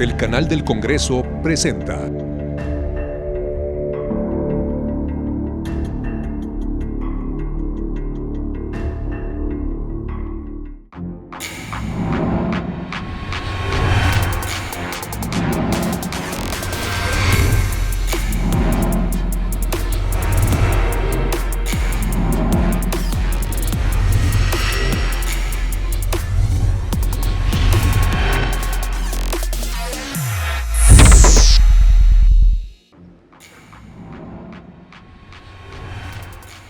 El canal del Congreso presenta.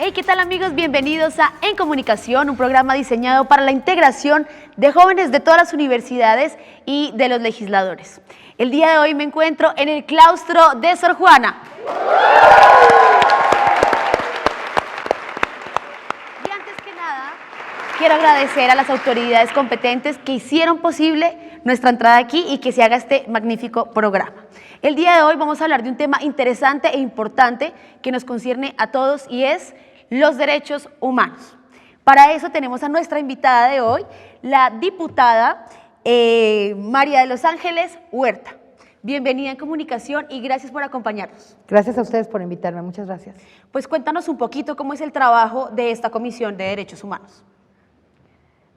Hey, ¿qué tal amigos? Bienvenidos a En Comunicación, un programa diseñado para la integración de jóvenes de todas las universidades y de los legisladores. El día de hoy me encuentro en el claustro de Sor Juana. Y antes que nada, quiero agradecer a las autoridades competentes que hicieron posible nuestra entrada aquí y que se haga este magnífico programa. El día de hoy vamos a hablar de un tema interesante e importante que nos concierne a todos y es los derechos humanos. Para eso tenemos a nuestra invitada de hoy, la diputada María de los Ángeles Huerta. Bienvenida en Comunicación y gracias por acompañarnos. Gracias a ustedes por invitarme, muchas gracias. Pues cuéntanos un poquito cómo es el trabajo de esta Comisión de Derechos Humanos.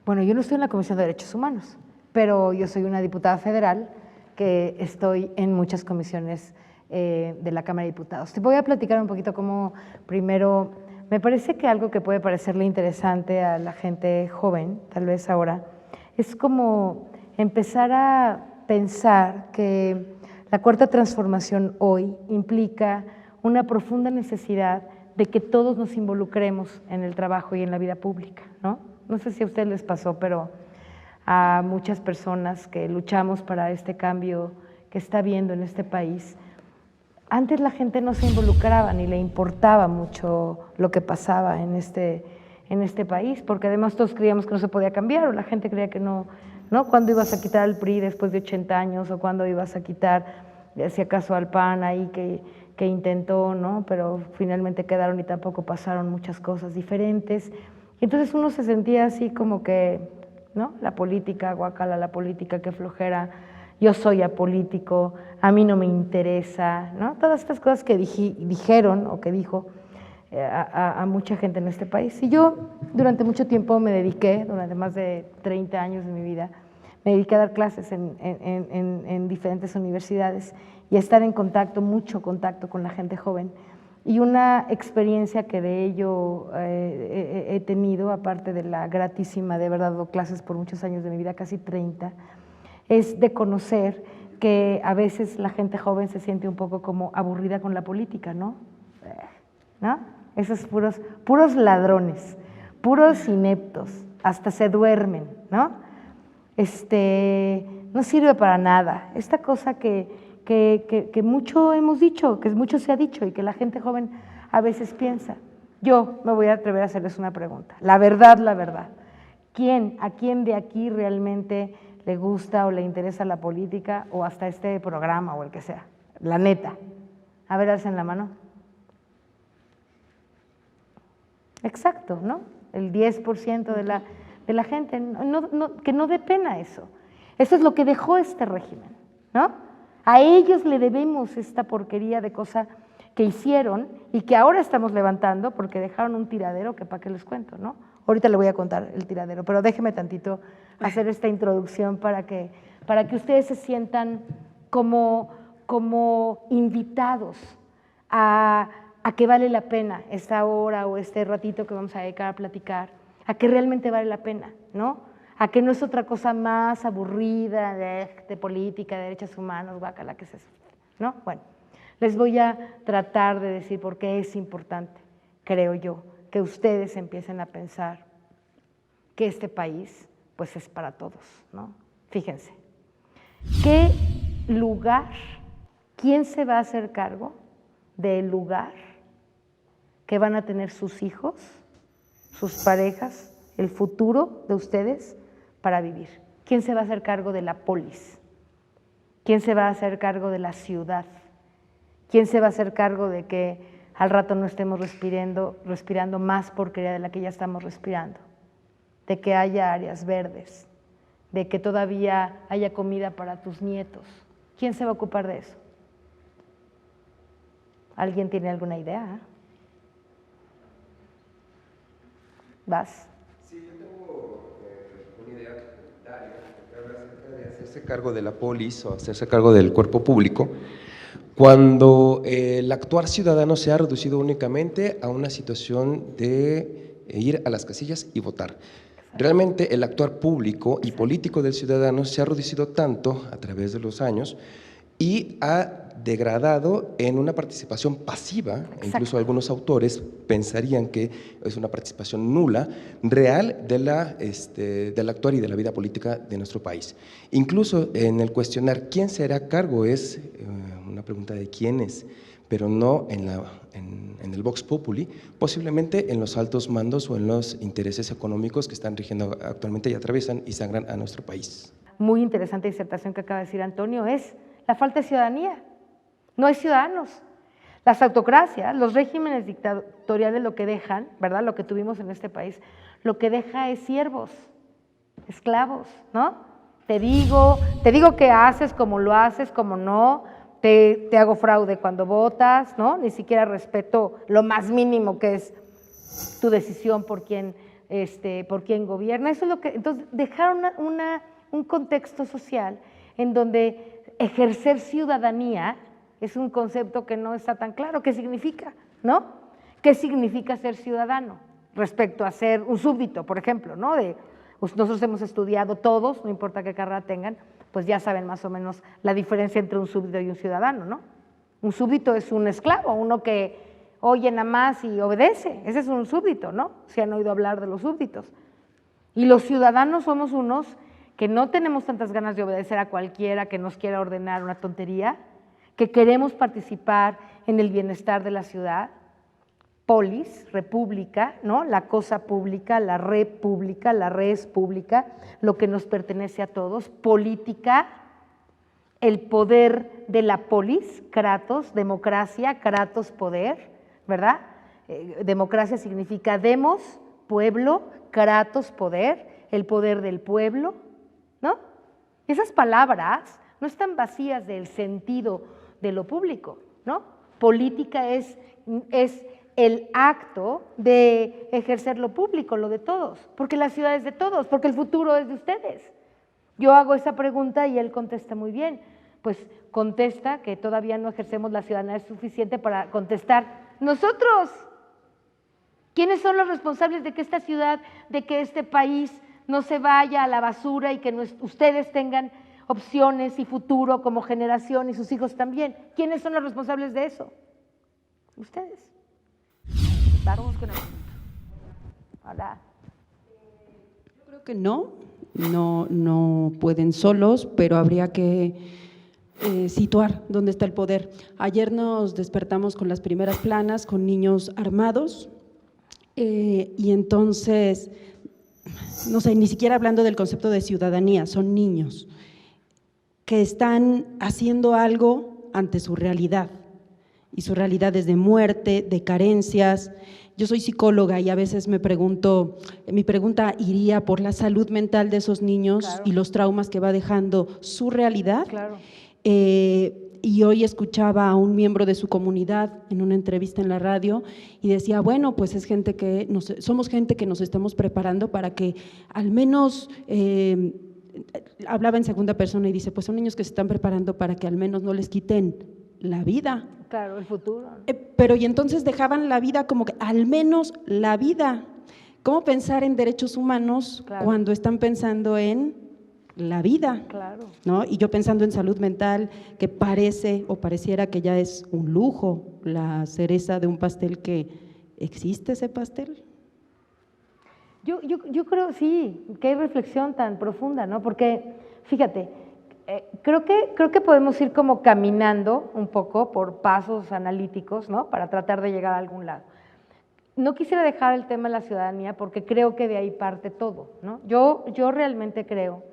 Bueno, yo no estoy en la Comisión de Derechos Humanos, pero yo soy una diputada federal que estoy en muchas comisiones de la Cámara de Diputados. Te voy a platicar un poquito cómo primero. Me parece que algo que puede parecerle interesante a la gente joven, tal vez ahora, es como empezar a pensar que la cuarta transformación hoy implica una profunda necesidad de que todos nos involucremos en el trabajo y en la vida pública, ¿no? No sé si a ustedes les pasó, pero a muchas personas que luchamos para este cambio que está habiendo en este país, antes la gente no se involucraba ni le importaba mucho lo que pasaba en este país, porque además todos creíamos que no se podía cambiar, o la gente creía que no, ¿no? ¿Cuándo ibas a quitar al PRI después de 80 años? ¿O cuándo ibas a quitar, si acaso, al PAN ahí que intentó, ¿no? Pero finalmente quedaron y tampoco pasaron muchas cosas diferentes. Y entonces uno se sentía así como que, ¿no? La política, guacala, la política, qué flojera. Yo soy apolítico, a mí no me interesa, ¿no? Todas estas cosas que dijeron o que dijo a mucha gente en este país. Y yo durante mucho tiempo me dediqué, durante más de 30 años de mi vida, me dediqué a dar clases en diferentes universidades y a estar en contacto, mucho contacto con la gente joven. Y una experiencia que de ello he tenido, aparte de la gratísima, de verdad, dado clases por muchos años de mi vida, casi 30, es de conocer que a veces la gente joven se siente un poco como aburrida con la política, ¿no? ¿No? Esos puros ladrones, puros ineptos, hasta se duermen, ¿no? No sirve para nada. Esta cosa que mucho hemos dicho, que mucho se ha dicho y que la gente joven a veces piensa. Yo me voy a atrever a hacerles una pregunta. La verdad. ¿A quién de aquí realmente le gusta o le interesa la política o hasta este programa o el que sea? La neta. A ver, alcen la mano. Exacto, ¿no? El 10% de la gente, que no dé pena eso. Eso es lo que dejó este régimen, ¿no? A ellos le debemos esta porquería de cosa que hicieron y que ahora estamos levantando porque dejaron un tiradero que para qué les cuento, ¿no? Ahorita le voy a contar el tiradero, pero déjeme tantito hacer esta introducción para que ustedes se sientan como invitados a que vale la pena esta hora o este ratito que vamos a dedicar a platicar, a que realmente vale la pena, ¿no? A que no es otra cosa más aburrida de política, de derechos humanos, guácala, ¿qué es eso? ¿No? Bueno, les voy a tratar de decir por qué es importante, creo yo, que ustedes empiecen a pensar que este país pues es para todos, ¿no? Fíjense, ¿qué lugar, quién se va a hacer cargo del lugar que van a tener sus hijos, sus parejas, el futuro de ustedes para vivir? ¿Quién se va a hacer cargo de la polis? ¿Quién se va a hacer cargo de la ciudad? ¿Quién se va a hacer cargo de que al rato no estemos respirando más porquería de la que ya estamos respirando? De que haya áreas verdes, de que todavía haya comida para tus nietos, ¿Quién se va a ocupar de eso? ¿Alguien tiene alguna idea? ¿Vas? Sí, yo tengo una idea que habla acerca de hacerse cargo de la polis o hacerse cargo del cuerpo público cuando el actuar ciudadano se ha reducido únicamente a una situación de ir a las casillas y votar. Realmente el actuar público y político del ciudadano se ha reducido tanto a través de los años y ha degradado en una participación pasiva. Incluso algunos autores pensarían que es una participación nula, real del actuar y de la vida política de nuestro país. Incluso en el cuestionar quién será a cargo es una pregunta de quiénes, pero no en el Vox Populi, posiblemente en los altos mandos o en los intereses económicos que están rigiendo actualmente y atraviesan y sangran a nuestro país. Muy interesante disertación que acaba de decir Antonio, es la falta de ciudadanía. No hay ciudadanos. Las autocracias, los regímenes dictatoriales lo que dejan, ¿verdad? Lo que tuvimos en este país, lo que deja es siervos, esclavos, ¿no? Te digo qué haces, cómo lo haces, cómo no, te hago fraude cuando votas, ¿no? Ni siquiera respeto lo más mínimo que es tu decisión por quién gobierna. Eso es lo que, entonces, dejaron un contexto social en donde ejercer ciudadanía es un concepto que no está tan claro. ¿Qué significa? ¿No? ¿Qué significa ser ciudadano? Respecto a ser un súbdito, por ejemplo, ¿no? Nosotros hemos estudiado todos, no importa qué carrera tengan, pues ya saben más o menos la diferencia entre un súbdito y un ciudadano, ¿no? Un súbdito es un esclavo, uno que oye nada más y obedece, ese es un súbdito, ¿no? Si han oído hablar de los súbditos. Y los ciudadanos somos unos que no tenemos tantas ganas de obedecer a cualquiera que nos quiera ordenar una tontería, que queremos participar en el bienestar de la ciudad, polis, república, ¿no? La cosa pública, la república, la res pública, lo que nos pertenece a todos, política, el poder de la polis, kratos, democracia, kratos, poder, ¿verdad? Democracia significa demos, pueblo, kratos, poder, el poder del pueblo, ¿no? Esas palabras no están vacías del sentido de lo público, ¿no? Política es el acto de ejercer lo público, lo de todos, porque la ciudad es de todos, porque el futuro es de ustedes. Yo hago esa pregunta y él contesta muy bien, pues contesta que todavía no ejercemos la ciudadanía suficiente para contestar nosotros. ¿Quiénes son los responsables de que esta ciudad, de que este país no se vaya a la basura y que ustedes tengan opciones y futuro como generación y sus hijos también? ¿Quiénes son los responsables de eso? Ustedes. Vamos con el punto. Hola. Yo creo que no pueden solos, pero habría que situar dónde está el poder. Ayer nos despertamos con las primeras planas, con niños armados, y entonces, no sé, ni siquiera hablando del concepto de ciudadanía, son niños que están haciendo algo ante su realidad, y su realidad es de muerte, de carencias. Yo soy psicóloga y a veces me pregunto, mi pregunta iría por la salud mental de esos niños, claro, y los traumas que va dejando su realidad. Claro. Y hoy escuchaba a un miembro de su comunidad en una entrevista en la radio y decía, bueno, pues es gente que somos gente que nos estamos preparando para que al menos, hablaba en segunda persona y dice, pues son niños que se están preparando para que al menos no les quiten la vida. Claro, el futuro. Pero y entonces dejaban la vida como que al menos la vida. ¿Cómo pensar en derechos humanos, claro, cuando están pensando en la vida? Claro. ¿No? Y yo pensando en salud mental, que parece o pareciera que ya es un lujo, la cereza de un pastel, que ¿existe ese pastel? Yo creo, sí, qué reflexión tan profunda, ¿no? Porque, fíjate, creo que podemos ir como caminando un poco por pasos analíticos, ¿no? Para tratar de llegar a algún lado. No quisiera dejar el tema de la ciudadanía porque creo que de ahí parte todo, ¿no? Yo realmente creo.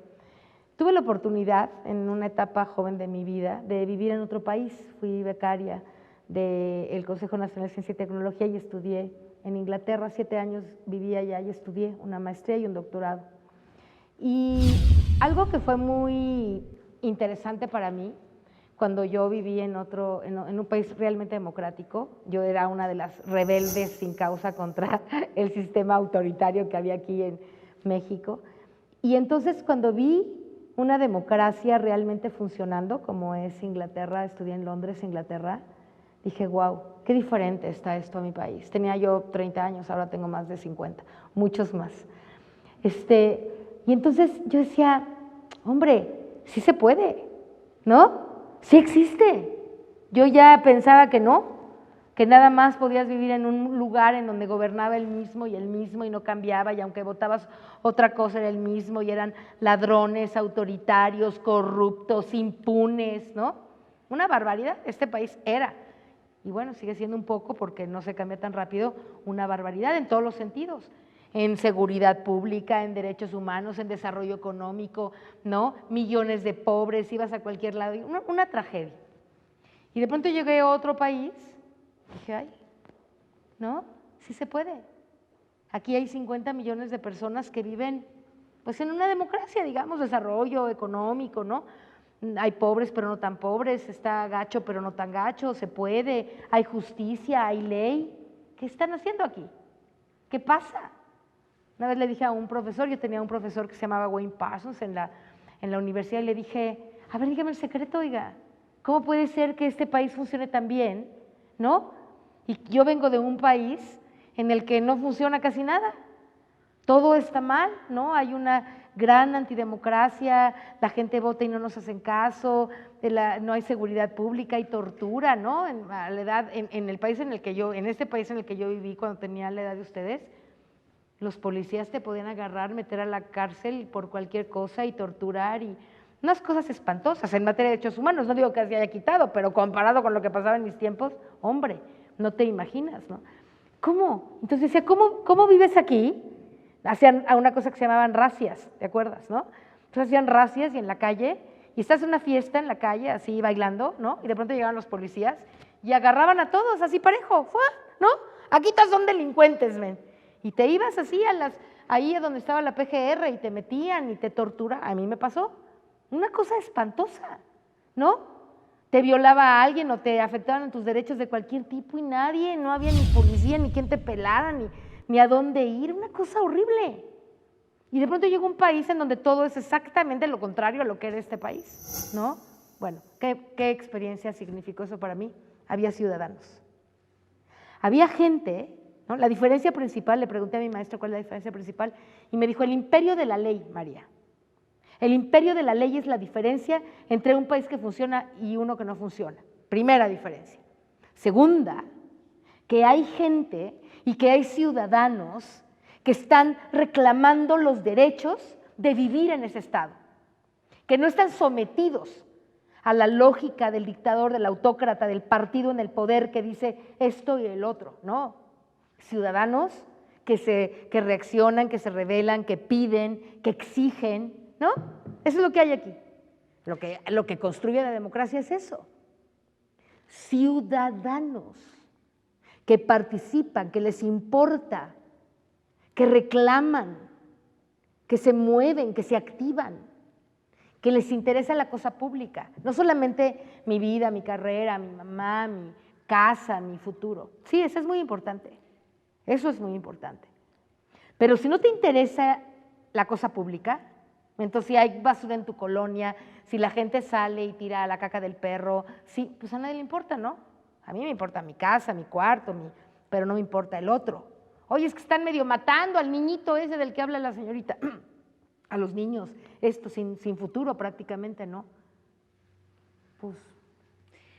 Tuve la oportunidad en una etapa joven de mi vida de vivir en otro país. Fui becaria del Consejo Nacional de Ciencia y Tecnología y estudié en Inglaterra. 7 años viví allá y estudié una maestría y un doctorado. Y algo que fue muy interesante para mí cuando yo viví en un país realmente democrático. Yo era una de las rebeldes sin causa contra el sistema autoritario que había aquí en México. Y entonces cuando vi una democracia realmente funcionando, como es Inglaterra, estudié en Londres, Inglaterra, dije, wow, qué diferente está esto a mi país. Tenía yo 30 años, ahora tengo más de 50, muchos más. Y entonces yo decía, hombre, sí se puede, ¿no? Sí existe. Yo ya pensaba que no, que nada más podías vivir en un lugar en donde gobernaba el mismo y no cambiaba, y aunque votabas otra cosa era el mismo, y eran ladrones, autoritarios, corruptos, impunes, ¿no? Una barbaridad, este país era. Y bueno, sigue siendo un poco, porque no se cambia tan rápido, una barbaridad en todos los sentidos. En seguridad pública, en derechos humanos, en desarrollo económico, ¿no? Millones de pobres, ibas a cualquier lado, una tragedia. Y de pronto llegué a otro país, dije, ay, ¿no? Sí se puede. Aquí hay 50 millones de personas que viven, pues, en una democracia, digamos, desarrollo económico, ¿no? Hay pobres pero no tan pobres, está gacho pero no tan gacho, se puede, hay justicia, hay ley. ¿Qué están haciendo aquí? ¿Qué pasa? Una vez le dije a un profesor, yo tenía un profesor que se llamaba Wayne Parsons en la universidad, y le dije, a ver, dígame el secreto, oiga, ¿cómo puede ser que este país funcione tan bien, ¿no? Y yo vengo de un país en el que no funciona casi nada. Todo está mal, ¿no? Hay una gran antidemocracia, la gente vota y no nos hacen caso, no hay seguridad pública, hay tortura, ¿no? A la edad, en este país en el que yo viví cuando tenía la edad de ustedes, los policías te podían agarrar, meter a la cárcel por cualquier cosa y torturar, y unas cosas espantosas en materia de derechos humanos. No digo que se haya quitado, pero comparado con lo que pasaba en mis tiempos, hombre, no te imaginas, ¿no? ¿Cómo? Entonces decía, ¿cómo vives aquí? Hacían una cosa que se llamaban racias, ¿te acuerdas, no? Entonces hacían racias y en la calle, y estás en una fiesta en la calle, así bailando, ¿no? Y de pronto llegaban los policías y agarraban a todos así parejo, ¿no? Aquí todos son delincuentes, ven. Y te ibas así ahí a donde estaba la PGR y te metían y te torturaban. A mí me pasó una cosa espantosa, ¿no? Te violaba a alguien o te afectaban en tus derechos de cualquier tipo y no había ni policía, ni quien te pelara, ni a dónde ir, una cosa horrible. Y de pronto llegó un país en donde todo es exactamente lo contrario a lo que era este país, ¿no? Bueno, ¿qué experiencia significó eso para mí? Había ciudadanos. Había gente, ¿no? La diferencia principal, le pregunté a mi maestro cuál es la diferencia principal, y me dijo, el imperio de la ley, María. El imperio de la ley es la diferencia entre un país que funciona y uno que no funciona. Primera diferencia. Segunda, que hay gente y que hay ciudadanos que están reclamando los derechos de vivir en ese estado, que no están sometidos a la lógica del dictador, del autócrata, del partido en el poder que dice esto y el otro, no. Ciudadanos que reaccionan, que se rebelan, que piden, que exigen, ¿no? Eso es lo que hay aquí. Lo que construye la democracia es eso. Ciudadanos que participan, que les importa, que reclaman, que se mueven, que se activan, que les interesa la cosa pública, no solamente mi vida, mi carrera, mi mamá, mi casa, mi futuro. Sí, eso es muy importante, eso es muy importante. Pero si no te interesa la cosa pública, entonces si hay basura en tu colonia, si la gente sale y tira la caca del perro, sí, pues a nadie le importa, ¿no? A mí me importa mi casa, mi cuarto, pero no me importa el otro. Oye, es que están medio matando al niñito ese del que habla la señorita, a los niños, esto sin futuro prácticamente, ¿no? Pues,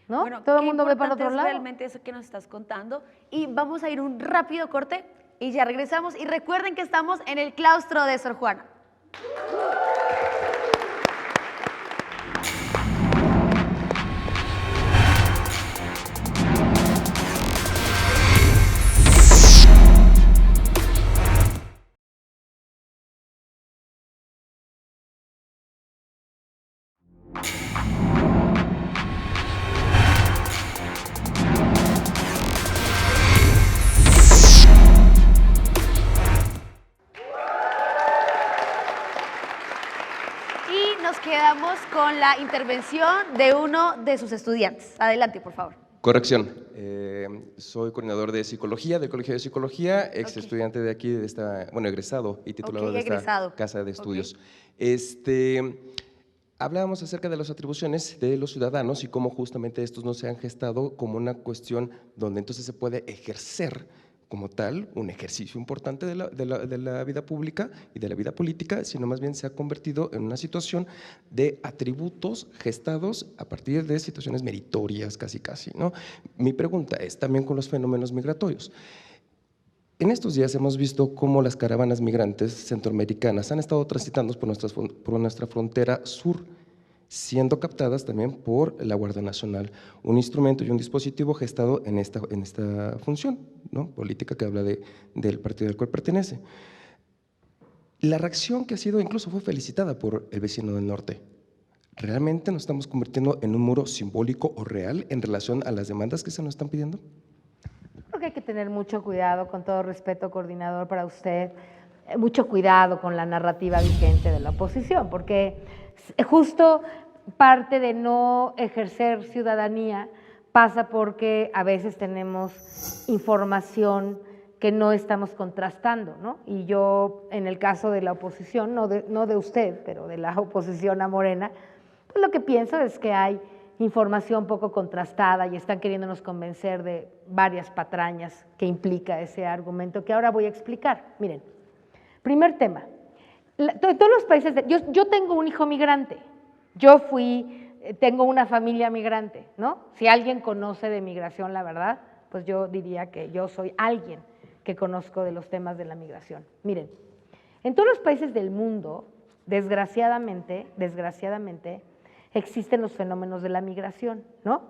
¿no? Bueno, todo el mundo ve para otro lado. Realmente eso que nos estás contando. Y vamos a ir un rápido corte y ya regresamos. Y recuerden que estamos en el claustro de Sor Juana. quedamos con la intervención de uno de sus estudiantes. Adelante, por favor. Corrección. Soy coordinador de psicología del Colegio de Psicología, ex estudiante de aquí, de esta, bueno, egresado y titulado de esta casa de estudios. Hablábamos acerca de las atribuciones de los ciudadanos y cómo justamente estos no se han gestado como una cuestión donde entonces se puede ejercer como tal un ejercicio importante de la vida pública y de la vida política, sino más bien se ha convertido en una situación de atributos gestados a partir de situaciones meritorias casi, ¿no? Mi pregunta es también con los fenómenos migratorios. En estos días hemos visto cómo las caravanas migrantes centroamericanas han estado transitando por nuestra frontera sur, siendo captadas también por la Guardia Nacional, un instrumento y un dispositivo gestado en esta función, ¿no?, política que habla del partido al cual pertenece. La reacción que ha sido, incluso fue felicitada por el vecino del norte. ¿Realmente nos estamos convirtiendo en un muro simbólico o real en relación a las demandas que se nos están pidiendo? Creo que hay que tener mucho cuidado, con todo respeto, coordinador, para usted, mucho cuidado con la narrativa vigente de la oposición, porque justo parte de no ejercer ciudadanía pasa porque a veces tenemos información que no estamos contrastando, ¿no? Y yo, en el caso de la oposición, no de usted, pero de la oposición a Morena, pues lo que pienso es que hay información poco contrastada y están queriéndonos convencer de varias patrañas que implica ese argumento que ahora voy a explicar. Miren, primer tema, todos los países, yo tengo un hijo migrante, tengo una familia migrante, ¿no? Si alguien conoce de migración, la verdad, pues yo diría que yo soy alguien que conozco de los temas de la migración. Miren, en todos los países del mundo, desgraciadamente, existen los fenómenos de la migración, ¿no?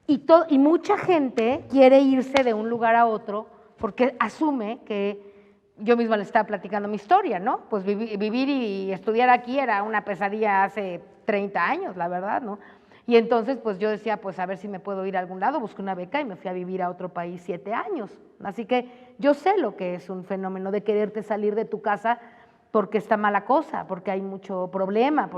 Y mucha gente quiere irse de un lugar a otro porque asume que, yo misma le estaba platicando mi historia, ¿no? Pues vivir y estudiar aquí era una pesadilla hace 30 años, la verdad, ¿no? Y entonces, pues yo decía, pues a ver si me puedo ir a algún lado, busqué una beca y me fui a vivir a otro país 7 años. Así que yo sé lo que es un fenómeno de quererte salir de tu casa porque está mala cosa, porque hay mucho problema,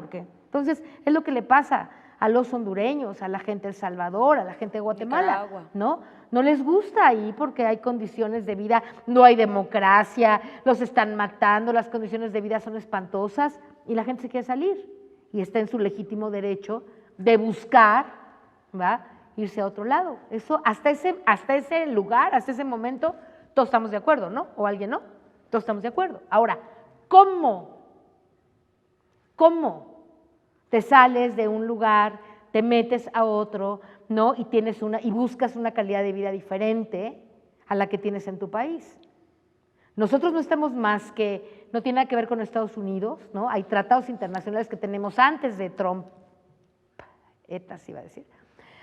Entonces, es lo que le pasa a los hondureños, a la gente de El Salvador, a la gente de Guatemala, ¿no? No les gusta ahí porque hay condiciones de vida, no hay democracia, los están matando, las condiciones de vida son espantosas y la gente se quiere salir y está en su legítimo derecho de buscar, ¿va?, irse a otro lado. Eso, hasta ese lugar, hasta ese momento, todos estamos de acuerdo, ¿no? ¿O alguien no? Todos estamos de acuerdo. Ahora, ¿cómo te sales de un lugar, te metes a otro, ¿no?, y buscas una calidad de vida diferente a la que tienes en tu país? Nosotros no estamos más que, no tiene nada que ver con Estados Unidos, ¿no? Hay tratados internacionales que tenemos antes de Trump,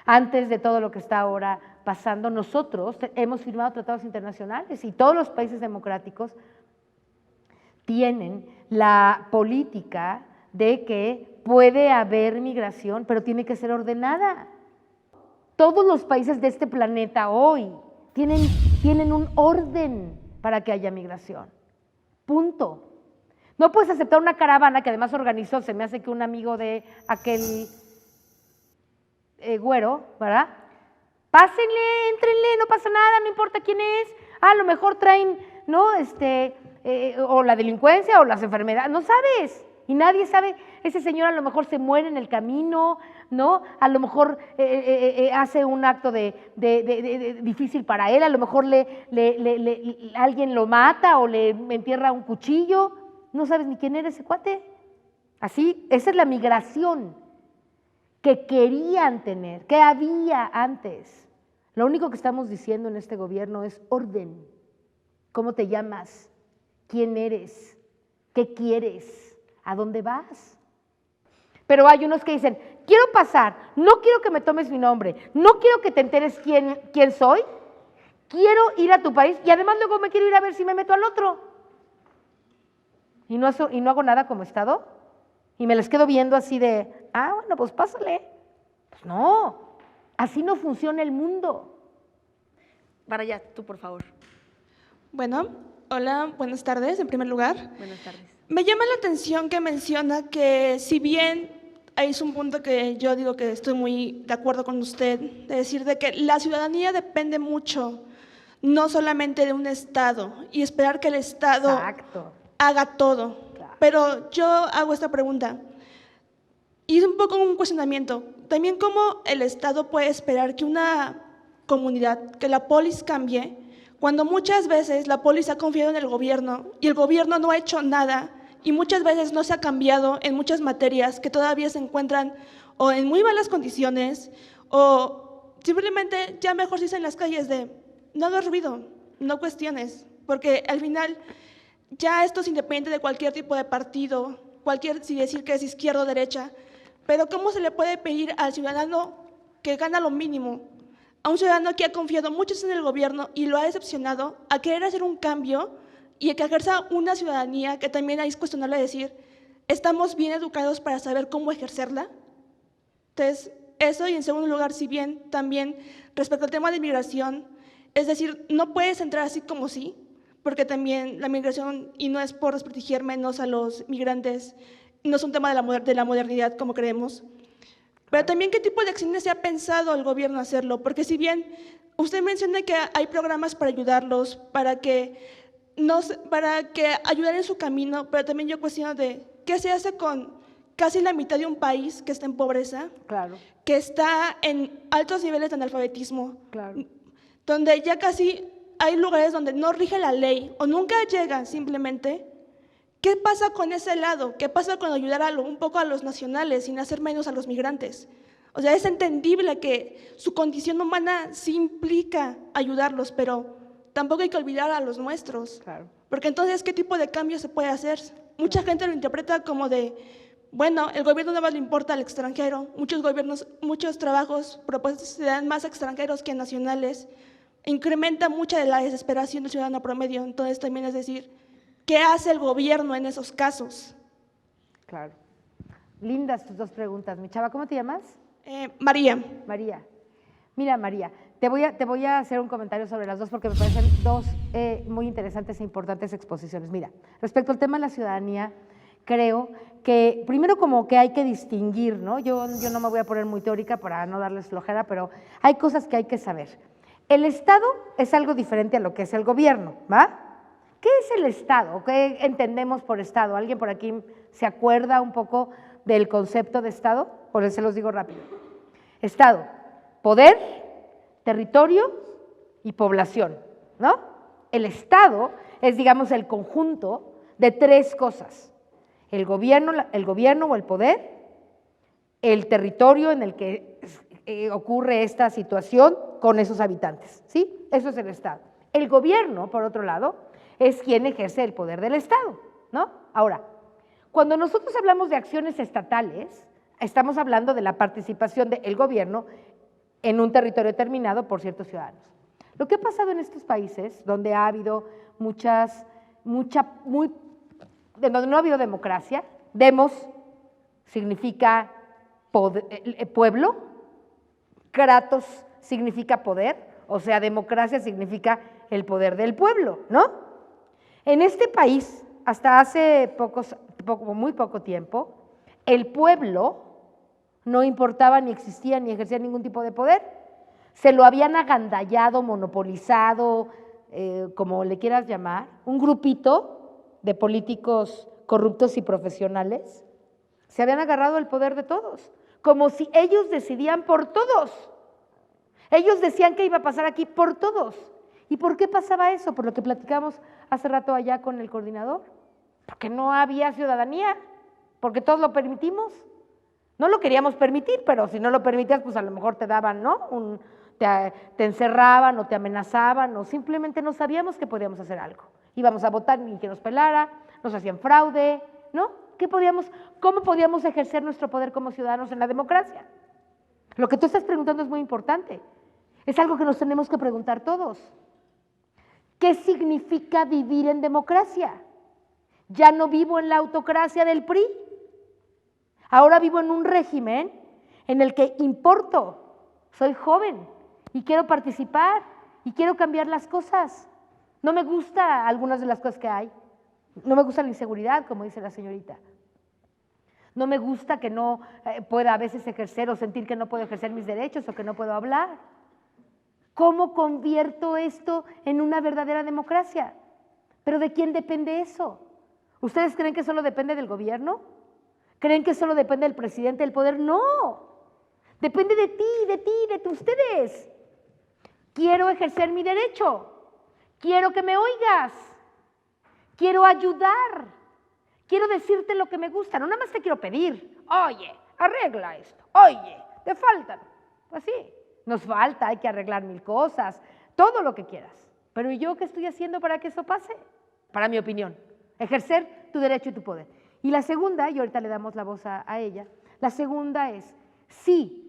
antes de todo lo que está ahora pasando. Nosotros hemos firmado tratados internacionales y todos los países democráticos tienen la política de que puede haber migración, pero tiene que ser ordenada. Todos los países de este planeta hoy tienen un orden para que haya migración. Punto. No puedes aceptar una caravana que además organizó, se me hace que un amigo de aquel güero, ¿verdad? Pásenle, éntrenle, no pasa nada, no importa quién es. A lo mejor traen, ¿no?, o la delincuencia o las enfermedades, no sabes. Y nadie sabe, ese señor a lo mejor se muere en el camino, ¿no? A lo mejor hace un acto difícil para él, a lo mejor alguien lo mata o le entierra un cuchillo, no sabes ni quién era ese cuate. Así, esa es la migración que querían tener, que había antes. Lo único que estamos diciendo en este gobierno es orden. ¿Cómo te llamas? ¿Quién eres? ¿Qué quieres? ¿A dónde vas? Pero hay unos que dicen, quiero pasar, no quiero que me tomes mi nombre, no quiero que te enteres quién soy, quiero ir a tu país y además luego me quiero ir a ver si me meto al otro. Y no hago nada como Estado y me les quedo viendo así de, bueno, pues pásale. Pues no, así no funciona el mundo. Para allá, tú por favor. Bueno, hola, buenas tardes en primer lugar. Buenas tardes. Me llama la atención que menciona que si bien ahí es un punto que yo digo que estoy muy de acuerdo con usted, de decir de que la ciudadanía depende mucho, no solamente de un Estado, y esperar que el Estado Exacto. haga todo. Claro. Pero yo hago esta pregunta, y es un poco un cuestionamiento, también cómo el Estado puede esperar que una comunidad, que la polis cambie, cuando muchas veces la polis ha confiado en el gobierno y el gobierno no ha hecho nada y muchas veces no se ha cambiado en muchas materias que todavía se encuentran o en muy malas condiciones o simplemente ya mejor se dice en las calles de no hagas ruido, no cuestiones, porque al final ya esto es independiente de cualquier tipo de partido, si decir que es izquierda o derecha, pero ¿cómo se le puede pedir al ciudadano que gana lo mínimo? A un ciudadano que ha confiado mucho en el gobierno y lo ha decepcionado, a querer hacer un cambio y a que ejerza una ciudadanía que también es cuestionable decir, ¿estamos bien educados para saber cómo ejercerla? Entonces, eso, y en segundo lugar, si bien también respecto al tema de migración, es decir, no puedes entrar así como sí, porque también la migración, y no es por desprestigiar menos a los migrantes, no es un tema de la modernidad como creemos, pero también qué tipo de acciones se ha pensado el gobierno hacerlo, porque si bien usted menciona que hay programas para ayudarlos, para que ayudar en su camino, pero también yo cuestiono de qué se hace con casi la mitad de un país que está en pobreza, Claro, que está en altos niveles de analfabetismo, claro. donde ya casi hay lugares donde no rige la ley o nunca llegan simplemente. ¿Qué pasa con ese lado? ¿Qué pasa con ayudar un poco a los nacionales sin hacer menos a los migrantes? O sea, es entendible que su condición humana sí implica ayudarlos, pero tampoco hay que olvidar a los nuestros. Claro. Porque entonces, ¿qué tipo de cambio se puede hacer? Mucha gente lo interpreta como de, bueno, el gobierno nada más le importa al extranjero. Muchos trabajos, propuestas se dan más a extranjeros que a nacionales. Incrementa mucha de la desesperación del ciudadano promedio. Entonces, también es decir, ¿qué hace el gobierno en esos casos? Claro. Lindas tus dos preguntas. Mi chava, ¿cómo te llamas? María. María. Mira, María, te voy a hacer un comentario sobre las dos porque me parecen dos muy interesantes e importantes exposiciones. Mira, respecto al tema de la ciudadanía, creo que primero como que hay que distinguir, ¿no? Yo no me voy a poner muy teórica para no darles flojera, pero hay cosas que hay que saber. El Estado es algo diferente a lo que es el gobierno, ¿va? ¿Qué es el Estado? ¿Qué entendemos por Estado? ¿Alguien por aquí se acuerda un poco del concepto de Estado? Pues se los digo rápido. Estado, poder, territorio y población, ¿no? El Estado es, digamos, el conjunto de tres cosas. El gobierno o el poder, el territorio en el que ocurre esta situación con esos habitantes, ¿sí? Eso es el Estado. El gobierno, por otro lado, es quien ejerce el poder del Estado, ¿no? Ahora, cuando nosotros hablamos de acciones estatales, estamos hablando de la participación del gobierno en un territorio determinado por ciertos ciudadanos. Lo que ha pasado en estos países, donde ha habido donde no ha habido democracia, demos significa pueblo, kratos significa poder, o sea, democracia significa el poder del pueblo, ¿no? En este país, hasta hace muy poco tiempo, el pueblo no importaba ni existía ni ejercía ningún tipo de poder. Se lo habían agandallado, monopolizado, como le quieras llamar, un grupito de políticos corruptos y profesionales, se habían agarrado el poder de todos, como si ellos decidían por todos. Ellos decían que iba a pasar aquí por todos. ¿Y por qué pasaba eso? Por lo que platicamos hace rato allá con el coordinador. Porque no había ciudadanía, porque todos lo permitimos. No lo queríamos permitir, pero si no lo permitías, pues a lo mejor te daban, ¿no? Te encerraban o te amenazaban o simplemente no sabíamos que podíamos hacer algo. Íbamos a votar ni que nos pelara, nos hacían fraude, ¿no? ¿Cómo podíamos ejercer nuestro poder como ciudadanos en la democracia? Lo que tú estás preguntando es muy importante. Es algo que nos tenemos que preguntar todos. ¿Qué significa vivir en democracia? Ya no vivo en la autocracia del PRI. Ahora vivo en un régimen en el que importo, soy joven y quiero participar y quiero cambiar las cosas. No me gustan algunas de las cosas que hay. No me gusta la inseguridad, como dice la señorita. No me gusta que no pueda a veces ejercer o sentir que no puedo ejercer mis derechos o que no puedo hablar. ¿Cómo convierto esto en una verdadera democracia? ¿Pero de quién depende eso? ¿Ustedes creen que solo depende del gobierno? ¿Creen que solo depende del presidente del poder? No, depende de ti, de ustedes. Quiero ejercer mi derecho, quiero que me oigas, quiero ayudar, quiero decirte lo que me gusta, no nada más te quiero pedir, oye, arregla esto, oye, te faltan, pues sí, nos falta, hay que arreglar 1000 cosas, todo lo que quieras, pero ¿y yo qué estoy haciendo para que eso pase? Para mi opinión, ejercer tu derecho y tu poder. Y la segunda, y ahorita le damos la voz a ella, la segunda es, sí,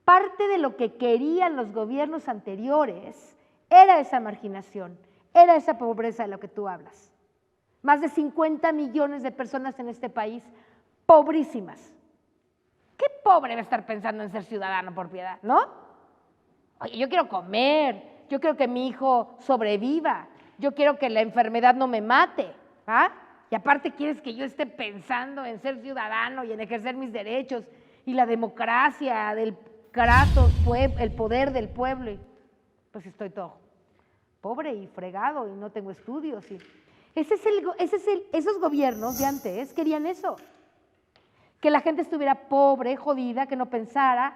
parte de lo que querían los gobiernos anteriores era esa marginación, era esa pobreza de lo que tú hablas. Más de 50 millones de personas en este país, pobrísimas. ¿Qué pobre va a estar pensando en ser ciudadano por piedad, no? Oye, yo quiero comer, yo quiero que mi hijo sobreviva, yo quiero que la enfermedad no me mate, ¿ah? Y aparte quieres que yo esté pensando en ser ciudadano y en ejercer mis derechos y la democracia del Kratos, el poder del pueblo. Y pues estoy todo pobre y fregado y no tengo estudios. Y esos gobiernos de antes querían eso, que la gente estuviera pobre, jodida, que no pensara,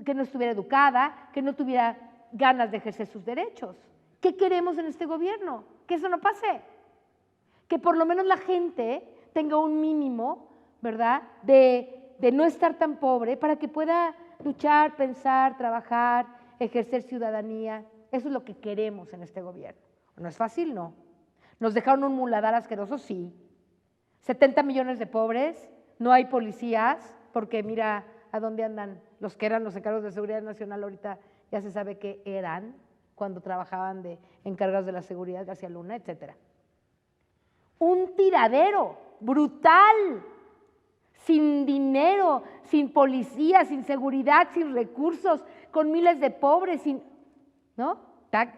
que no estuviera educada, que no tuviera ganas de ejercer sus derechos. ¿Qué queremos en este gobierno? Que eso no pase, que por lo menos la gente tenga un mínimo, ¿verdad?, de no estar tan pobre para que pueda luchar, pensar, trabajar, ejercer ciudadanía. Eso es lo que queremos en este gobierno. No es fácil, no. Nos dejaron un muladar asqueroso, sí. 70 millones de pobres, no hay policías, porque mira a dónde andan los que eran los encargados de seguridad nacional, ahorita ya se sabe qué eran cuando trabajaban de encargados de la seguridad, García Luna, etcétera. Un tiradero brutal, sin dinero, sin policía, sin seguridad, sin recursos, con miles de pobres, ¿no?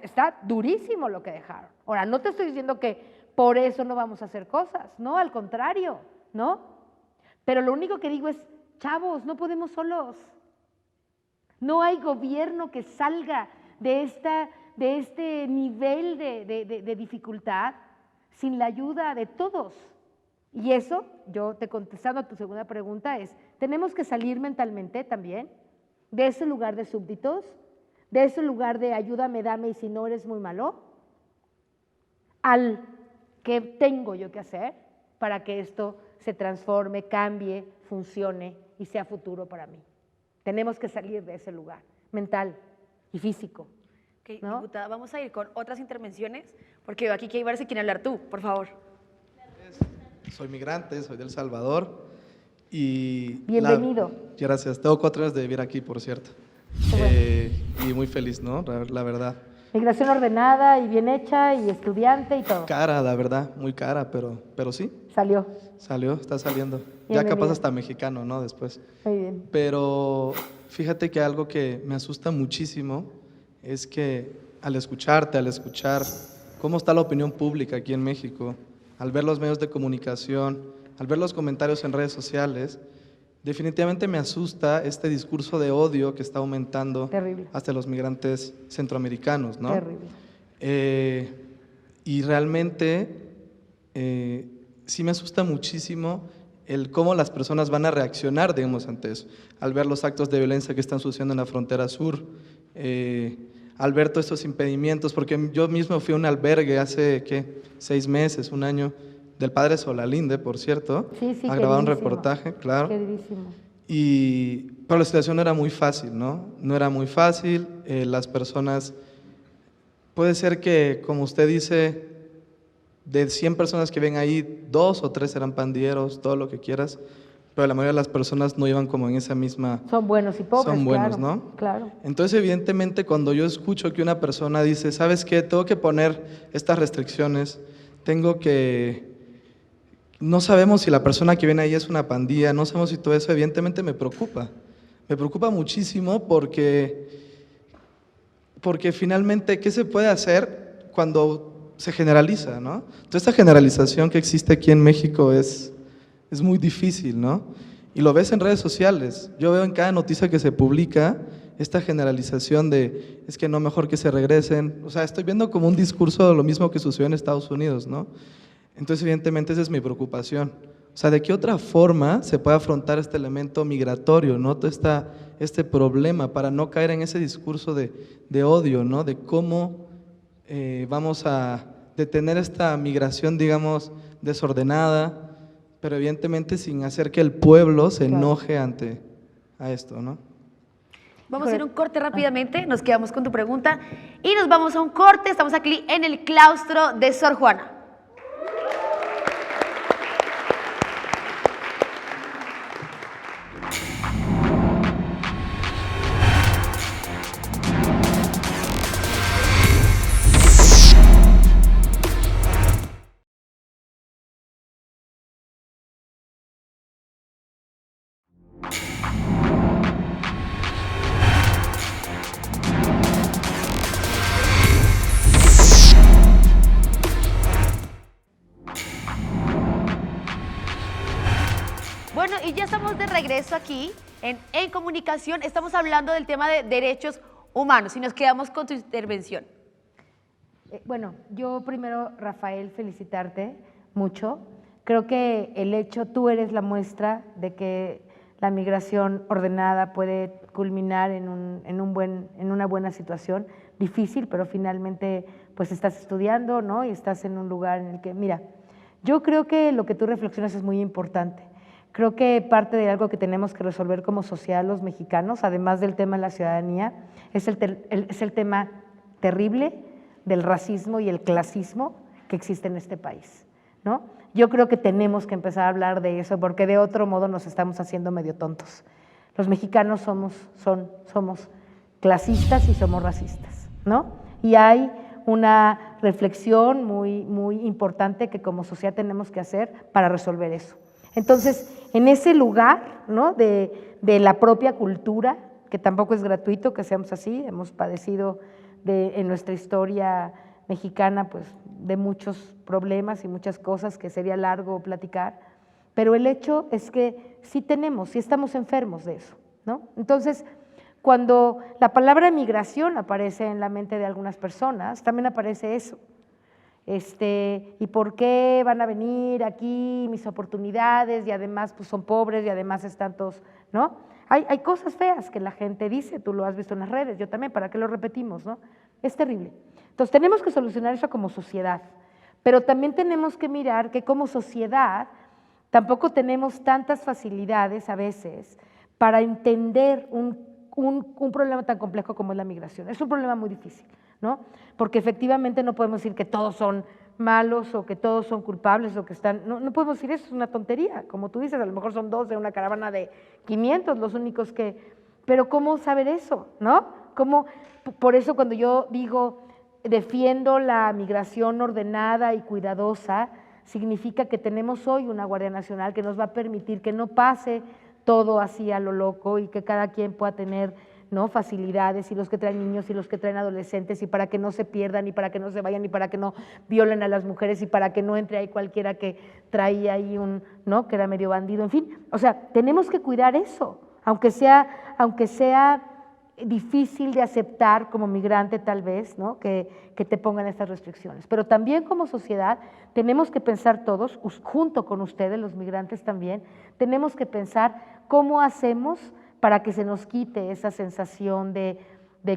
Está durísimo lo que dejaron. Ahora, no te estoy diciendo que por eso no vamos a hacer cosas, no, al contrario, ¿no? Pero lo único que digo es, chavos, no podemos solos. No hay gobierno que salga de este nivel de dificultad sin la ayuda de todos. Y eso, yo te contestando a tu segunda pregunta, es, tenemos que salir mentalmente también de ese lugar de súbditos, de ese lugar de ayúdame, dame y si no eres muy malo, al que tengo yo que hacer para que esto se transforme, cambie, funcione y sea futuro para mí. Tenemos que salir de ese lugar mental y físico. Okay, ¿no? Diputada, vamos a ir con otras intervenciones, porque aquí que hay varios que quieren hablar. Tú, por favor. Soy migrante, soy de El Salvador y… Bienvenido. Gracias, tengo 4 años de vivir aquí, por cierto. Bueno. Y muy feliz, ¿no? La verdad. Migración ordenada y bien hecha y estudiante y todo. Cara, la verdad, muy cara, pero sí. Salió. Salió, está saliendo. Bienvenido. Ya capaz hasta mexicano, ¿no? Después. Muy bien. Pero fíjate que algo que me asusta muchísimo es que al escuchar cómo está la opinión pública aquí en México, al ver los medios de comunicación, al ver los comentarios en redes sociales, definitivamente me asusta este discurso de odio que está aumentando Terrible. hasta los migrantes centroamericanos, ¿no? Terrible. Y realmente sí me asusta muchísimo el cómo las personas van a reaccionar, digamos, ante eso, al ver los actos de violencia que están sucediendo en la frontera sur, al ver todos estos impedimentos, porque yo mismo fui a un albergue hace, ¿qué?, 6 meses, 1 año, del padre Solalinde, por cierto, Sí, a grabar un queridísimo. reportaje, claro. Queridísimo. Pero la situación no era muy fácil, ¿no? No era muy fácil, las personas, puede ser que, como usted dice, de 100 personas que ven ahí, 2 o 3 eran pandilleros, todo lo que quieras, pero la mayoría de las personas no iban como en esa misma… Son buenos y pobres, Son buenos, claro, ¿no? Claro. Entonces, evidentemente, cuando yo escucho que una persona dice, ¿sabes qué? Tengo que poner estas restricciones, tengo que… No sabemos si la persona que viene ahí es una pandilla, no sabemos si todo eso, evidentemente me preocupa. Me preocupa muchísimo porque finalmente, ¿qué se puede hacer cuando se generaliza, ¿no? Toda esta generalización que existe aquí en México es es muy difícil, ¿no? Y lo ves en redes sociales. Yo veo en cada noticia que se publica esta generalización de es que no, mejor que se regresen. O sea, estoy viendo como un discurso de lo mismo que sucedió en Estados Unidos, ¿no? Entonces, evidentemente, esa es mi preocupación. O sea, ¿de qué otra forma se puede afrontar este elemento migratorio, ¿no? Todo este problema para no caer en ese discurso de odio, ¿no? De cómo vamos a detener esta migración, digamos, desordenada, pero evidentemente sin hacer que el pueblo se enoje ante esto, ¿no? Vamos a ir a un corte rápidamente, nos quedamos con tu pregunta y nos vamos a un corte. Estamos aquí en el claustro de Sor Juana. Bueno, y ya estamos de regreso aquí en Comunicación. Estamos hablando del tema de derechos humanos y nos quedamos con tu intervención. Bueno, yo primero, Rafael, felicitarte mucho. Creo que el hecho, tú eres la muestra de que la migración ordenada puede culminar en una buena situación, difícil, pero finalmente pues estás estudiando, ¿no? Y estás en un lugar en el que, mira, yo creo que lo que tú reflexionas es muy importante. Creo que parte de algo que tenemos que resolver como sociedad los mexicanos, además del tema de la ciudadanía, es el tema terrible del racismo y el clasismo que existe en este país, ¿no? Yo creo que tenemos que empezar a hablar de eso porque de otro modo nos estamos haciendo medio tontos. Los mexicanos somos clasistas y somos racistas, ¿no? Y hay una reflexión muy importante que como sociedad tenemos que hacer para resolver eso. Entonces, en ese lugar, ¿no? de la propia cultura, que tampoco es gratuito que seamos así, hemos padecido en nuestra historia mexicana pues, de muchos problemas y muchas cosas que sería largo platicar, pero el hecho es que sí estamos enfermos de eso, ¿no? Entonces, cuando la palabra migración aparece en la mente de algunas personas, también aparece eso. ¿Y por qué van a venir aquí mis oportunidades? Y además pues son pobres y además están todos, ¿no? Hay cosas feas que la gente dice, tú lo has visto en las redes, yo también, ¿para qué lo repetimos, no? Es terrible. Entonces tenemos que solucionar eso como sociedad, pero también tenemos que mirar que como sociedad tampoco tenemos tantas facilidades a veces para entender un problema tan complejo como es la migración. Es un problema muy difícil, ¿no? Porque efectivamente no podemos decir que todos son malos o que todos son culpables o que están… No podemos decir eso, es una tontería. Como tú dices, a lo mejor son 2 de una caravana de 500 los únicos que… Pero ¿cómo saber eso, no? Por eso cuando yo digo defiendo la migración ordenada y cuidadosa, significa que tenemos hoy una Guardia Nacional que nos va a permitir que no pase todo así a lo loco y que cada quien pueda tener, ¿no? facilidades, y los que traen niños y los que traen adolescentes, y para que no se pierdan y para que no se vayan y para que no violen a las mujeres y para que no entre ahí cualquiera que traía ahí ¿no? que era medio bandido, en fin, o sea, tenemos que cuidar eso, aunque sea difícil de aceptar como migrante tal vez, ¿no? que te pongan estas restricciones, pero también como sociedad tenemos que pensar todos, junto con ustedes, los migrantes también, tenemos que pensar cómo hacemos para que se nos quite esa sensación de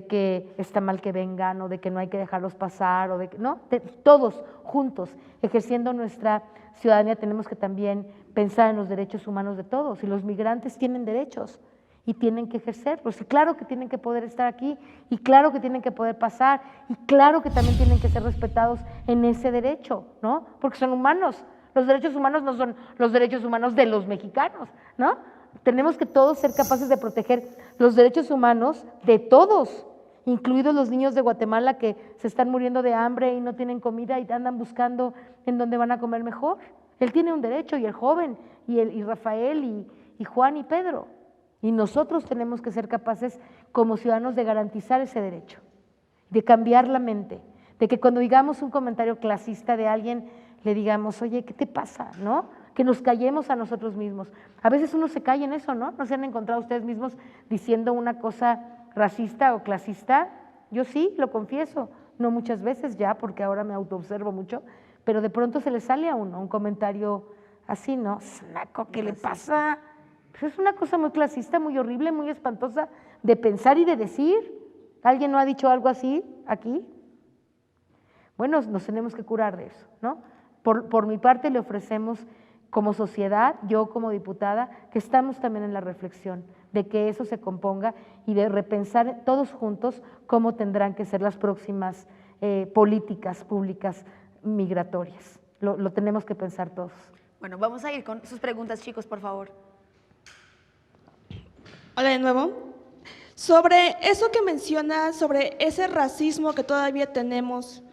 que está mal que vengan o de que no hay que dejarlos pasar, o ¿no? Todos juntos, ejerciendo nuestra ciudadanía, tenemos que también pensar en los derechos humanos de todos, y los migrantes tienen derechos y tienen que ejercerlos, y claro que tienen que poder estar aquí, y claro que tienen que poder pasar, y claro que también tienen que ser respetados en ese derecho, ¿no? Porque son humanos. Los derechos humanos no son los derechos humanos de los mexicanos, ¿no? Tenemos que todos ser capaces de proteger los derechos humanos de todos, incluidos los niños de Guatemala que se están muriendo de hambre y no tienen comida y andan buscando en dónde van a comer mejor. Él tiene un derecho, y el joven, y Rafael, y Juan, y Pedro. Y nosotros tenemos que ser capaces como ciudadanos de garantizar ese derecho, de cambiar la mente, de que cuando digamos un comentario clasista de alguien, le digamos, oye, ¿qué te pasa? ¿No? que nos callemos a nosotros mismos. A veces uno se calla en eso, ¿no? ¿No se han encontrado ustedes mismos diciendo una cosa racista o clasista? Yo sí, lo confieso, no muchas veces ya, porque ahora me autoobservo mucho, pero de pronto se le sale a uno un comentario así, ¿no? Snaco, ¿qué le pasa? Pues es una cosa muy clasista, muy horrible, muy espantosa de pensar y de decir. ¿Alguien no ha dicho algo así aquí? Bueno, nos tenemos que curar de eso, ¿no? Por mi parte le ofrecemos como sociedad, yo como diputada, que estamos también en la reflexión de que eso se componga y de repensar todos juntos cómo tendrán que ser las próximas políticas públicas migratorias. Lo tenemos que pensar todos. Bueno, vamos a ir con sus preguntas, chicos, por favor. Hola de nuevo. Sobre eso que mencionas, sobre ese racismo que todavía tenemos,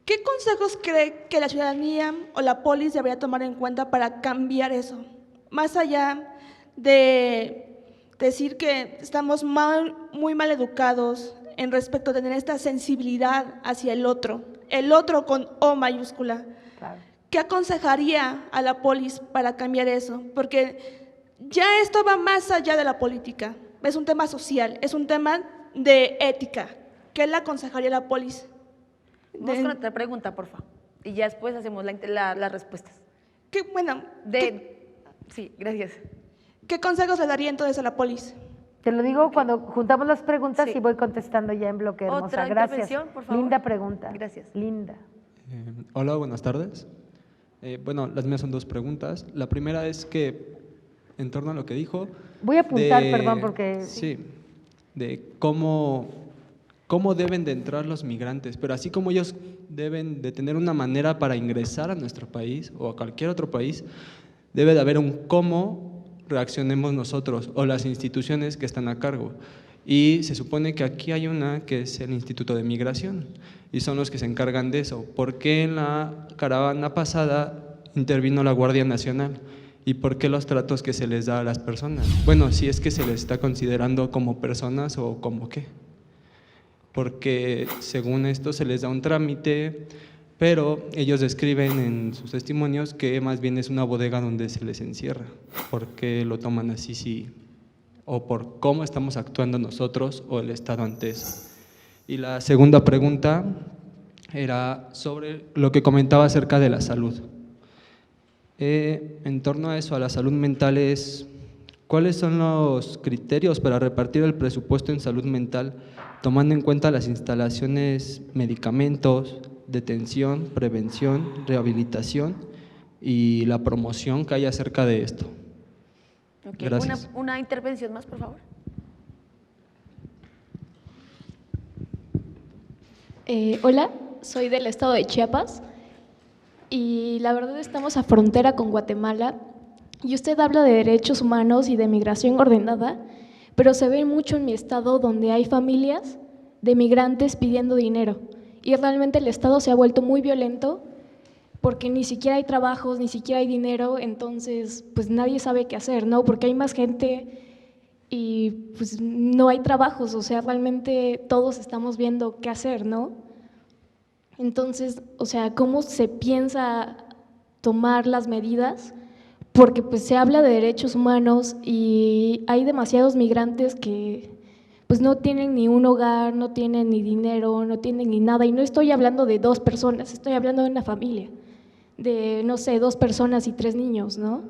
¿qué consejos cree que la ciudadanía o la polis debería tomar en cuenta para cambiar eso? Más allá de decir que estamos muy mal educados en respecto a tener esta sensibilidad hacia el otro con O mayúscula. Claro. ¿Qué aconsejaría a la polis para cambiar eso? Porque ya esto va más allá de la política, es un tema social, es un tema de ética. ¿Qué le aconsejaría a la polis? Vamos con otra pregunta, por favor, y ya después hacemos las respuestas. Sí, gracias. ¿Qué consejos le daría entonces a la polis? Te lo digo cuando juntamos las preguntas Sí. y voy contestando ya en bloque, hermosa. Otra Gracias. intervención, por favor. Linda pregunta. Gracias. Linda. Hola, buenas tardes. Bueno, las mías son dos preguntas. La primera es que, en torno a lo que dijo… Voy a apuntar, perdón, porque… Sí, de cómo deben de entrar los migrantes, pero así como ellos deben de tener una manera para ingresar a nuestro país o a cualquier otro país, debe de haber un cómo reaccionemos nosotros o las instituciones que están a cargo. Y se supone que aquí hay una que es el Instituto de Migración y son los que se encargan de eso. ¿Por qué en la caravana pasada intervino la Guardia Nacional? ¿Y por qué los tratos que se les da a las personas? Bueno, si es que se les está considerando como personas o como qué. Porque según esto se les da un trámite, pero ellos describen en sus testimonios que más bien es una bodega donde se les encierra. ¿Por qué lo toman así? Sí, o por cómo estamos actuando nosotros o el Estado ante eso. Y la segunda pregunta era sobre lo que comentaba acerca de la salud. En torno a eso, a la salud mental, ¿cuáles son los criterios para repartir el presupuesto en salud mental, tomando en cuenta las instalaciones, medicamentos, detención, prevención, rehabilitación y la promoción que hay acerca de esto? Okay. Gracias. Una intervención más, por favor. Hola, soy del estado de Chiapas y la verdad estamos a frontera con Guatemala y usted habla de derechos humanos y de migración ordenada, pero se ve mucho en mi estado donde hay familias de migrantes pidiendo dinero y realmente el estado se ha vuelto muy violento porque ni siquiera hay trabajos, ni siquiera hay dinero, entonces pues nadie sabe qué hacer, ¿no? Porque hay más gente y pues no hay trabajos, o sea, realmente todos estamos viendo qué hacer, ¿no? Entonces, o sea, ¿cómo se piensa tomar las medidas? Porque pues se habla de derechos humanos y hay demasiados migrantes que pues no tienen ni un hogar, no tienen ni dinero, no tienen ni nada, y no estoy hablando de 2 personas, estoy hablando de una familia, de, no sé, 2 personas y 3 niños, ¿no?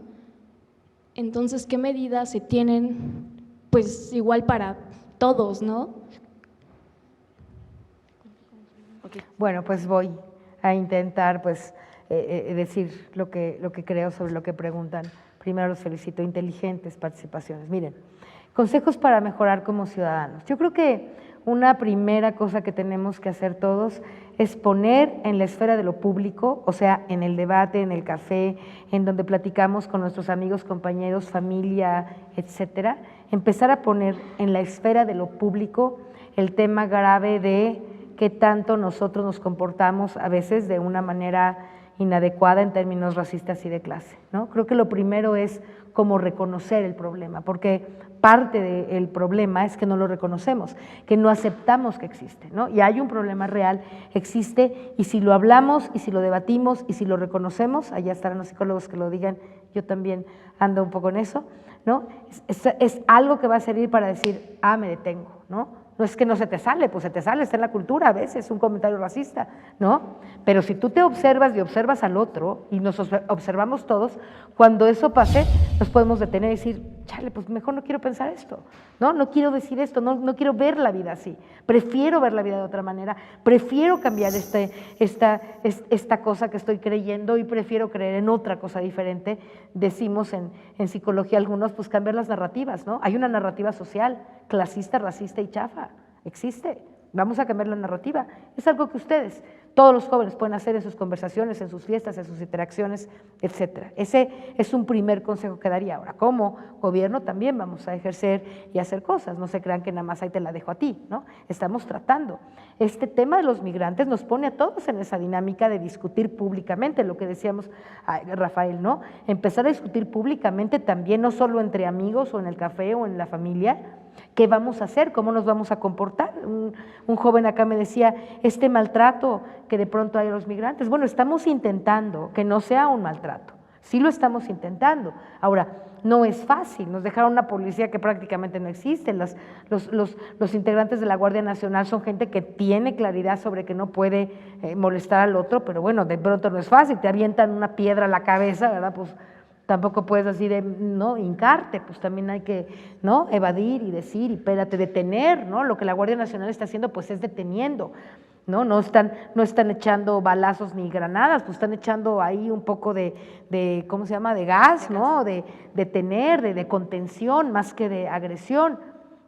Entonces, ¿qué medidas se tienen? Pues igual para todos, ¿no? Bueno, pues voy a intentar pues decir lo que creo sobre lo que preguntan. Primero los felicito, inteligentes participaciones. Miren, consejos para mejorar como ciudadanos. Yo creo que una primera cosa que tenemos que hacer todos es poner en la esfera de lo público, o sea, en el debate, en el café, en donde platicamos con nuestros amigos, compañeros, familia, etcétera, empezar a poner en la esfera de lo público el tema grave de qué tanto nosotros nos comportamos a veces de una manera inadecuada en términos racistas y de clase, ¿no? Creo que lo primero es como reconocer el problema, porque parte del problema es que no lo reconocemos, que no aceptamos que existe, ¿no? Y hay un problema real, existe, y si lo hablamos, y si lo debatimos, y si lo reconocemos, allá estarán los psicólogos que lo digan yo también ando un poco en eso, ¿no? Es algo que va a servir para decir, me detengo, ¿no? No es que no se te sale, pues se te sale, está en la cultura a veces, un comentario racista, ¿no? Pero si tú te observas y observas al otro, y nos observamos todos, cuando eso pase, nos podemos detener y decir, chale, pues mejor no quiero pensar esto, ¿no? No quiero decir esto, no quiero ver la vida así, prefiero ver la vida de otra manera, prefiero cambiar esta cosa que estoy creyendo y prefiero creer en otra cosa diferente. Decimos en psicología algunos, pues cambiar las narrativas, ¿no? Hay una narrativa social, clasista, racista y chafa, existe. Vamos a cambiar la narrativa. Es algo que ustedes, todos los jóvenes, pueden hacer en sus conversaciones, en sus fiestas, en sus interacciones, etcétera. Ese es un primer consejo que daría. Ahora, como gobierno también vamos a ejercer y hacer cosas. No se crean que nada más ahí te la dejo a ti, ¿no? Estamos tratando. Este tema de los migrantes nos pone a todos en esa dinámica de discutir públicamente, lo que decíamos, Rafael, ¿no? Empezar a discutir públicamente también, no solo entre amigos o en el café o en la familia. ¿Qué vamos a hacer? ¿Cómo nos vamos a comportar? Un joven acá me decía, este maltrato que de pronto hay a los migrantes, bueno, estamos intentando que no sea un maltrato, sí lo estamos intentando. Ahora, no es fácil, nos dejaron una policía que prácticamente no existe, los integrantes de la Guardia Nacional son gente que tiene claridad sobre que no puede molestar al otro, pero bueno, de pronto no es fácil, te avientan una piedra a la cabeza, ¿verdad? Pues tampoco puedes así de, ¿no?, hincarte, pues también hay que, ¿no?, evadir y decir, y espérate, detener, ¿no? Lo que la Guardia Nacional está haciendo, pues es deteniendo, ¿no? No están echando balazos ni granadas, pues están echando ahí un poco de ¿cómo se llama?, de gas, ¿no?, de detener, de contención, más que de agresión.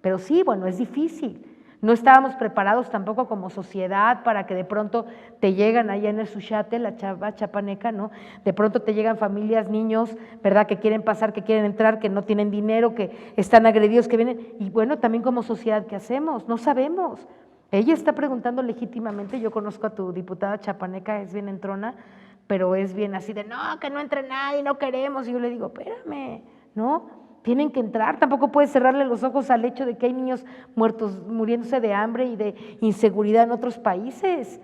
Pero sí, bueno, es difícil. No estábamos preparados tampoco como sociedad para que de pronto te llegan allá en el Suchate, la chava chapaneca, ¿no? De pronto te llegan familias, niños, ¿verdad?, que quieren pasar, que quieren entrar, que no tienen dinero, que están agredidos, que vienen. Y bueno, también como sociedad, ¿qué hacemos? No sabemos. Ella está preguntando legítimamente, yo conozco a tu diputada chapaneca, es bien entrona, pero es bien así de, no, que no entre nadie, no queremos. Y yo le digo, espérame, ¿no? Tienen que entrar, tampoco puedes cerrarle los ojos al hecho de que hay niños muertos, muriéndose de hambre y de inseguridad en otros países.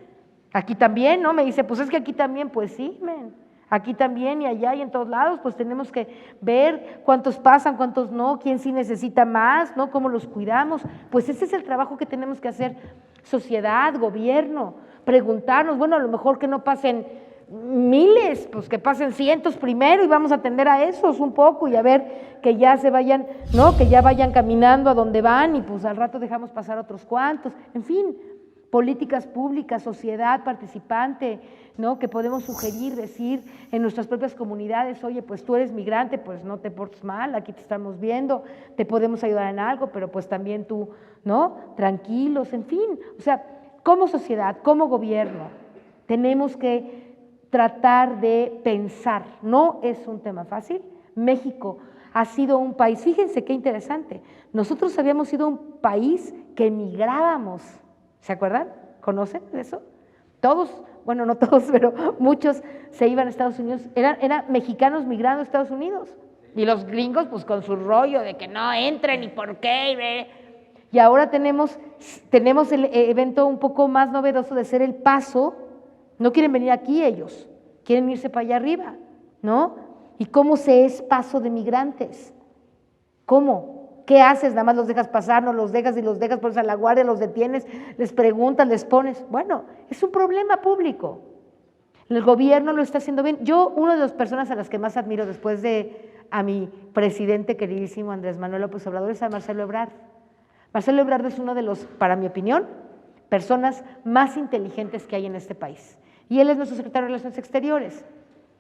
Aquí también, ¿no? Me dice, pues es que aquí también, pues sí, aquí también y allá y en todos lados, pues tenemos que ver cuántos pasan, cuántos no, quién sí necesita más, ¿no? Cómo los cuidamos. Pues ese es el trabajo que tenemos que hacer, sociedad, gobierno, preguntarnos, bueno, a lo mejor que no pasen miles, pues que pasen cientos primero y vamos a atender a esos un poco y a ver que ya se vayan, ¿no?, que ya vayan caminando a donde van y pues al rato dejamos pasar otros cuantos, en fin, políticas públicas, sociedad participante, ¿no?, que podemos sugerir, decir en nuestras propias comunidades, oye, pues tú eres migrante, pues no te portes mal, aquí te estamos viendo, te podemos ayudar en algo, pero pues también tú, ¿no?, tranquilos, en fin, o sea, como sociedad, como gobierno, tenemos que tratar de pensar, no es un tema fácil. México ha sido un país, fíjense qué interesante, nosotros habíamos sido un país que emigrábamos, ¿se acuerdan? ¿Conocen eso? Todos, bueno, no todos, pero muchos se iban a Estados Unidos, eran mexicanos migrando a Estados Unidos, y los gringos pues con su rollo de que no entren y por qué, y ahora tenemos el evento un poco más novedoso de ser El Paso. No quieren venir aquí ellos, quieren irse para allá arriba, ¿no? ¿Y cómo se es paso de migrantes? ¿Cómo? ¿Qué haces? Nada más los dejas pasar, no los dejas y los dejas, pones a la guardia, los detienes, les preguntas, les pones. Bueno, es un problema público. El gobierno lo está haciendo bien. Yo, una de las personas a las que más admiro después de a mi presidente queridísimo Andrés Manuel López Obrador es a Marcelo Ebrard. Marcelo Ebrard es uno de los, para mi opinión, personas más inteligentes que hay en este país. Y él es nuestro secretario de Relaciones Exteriores,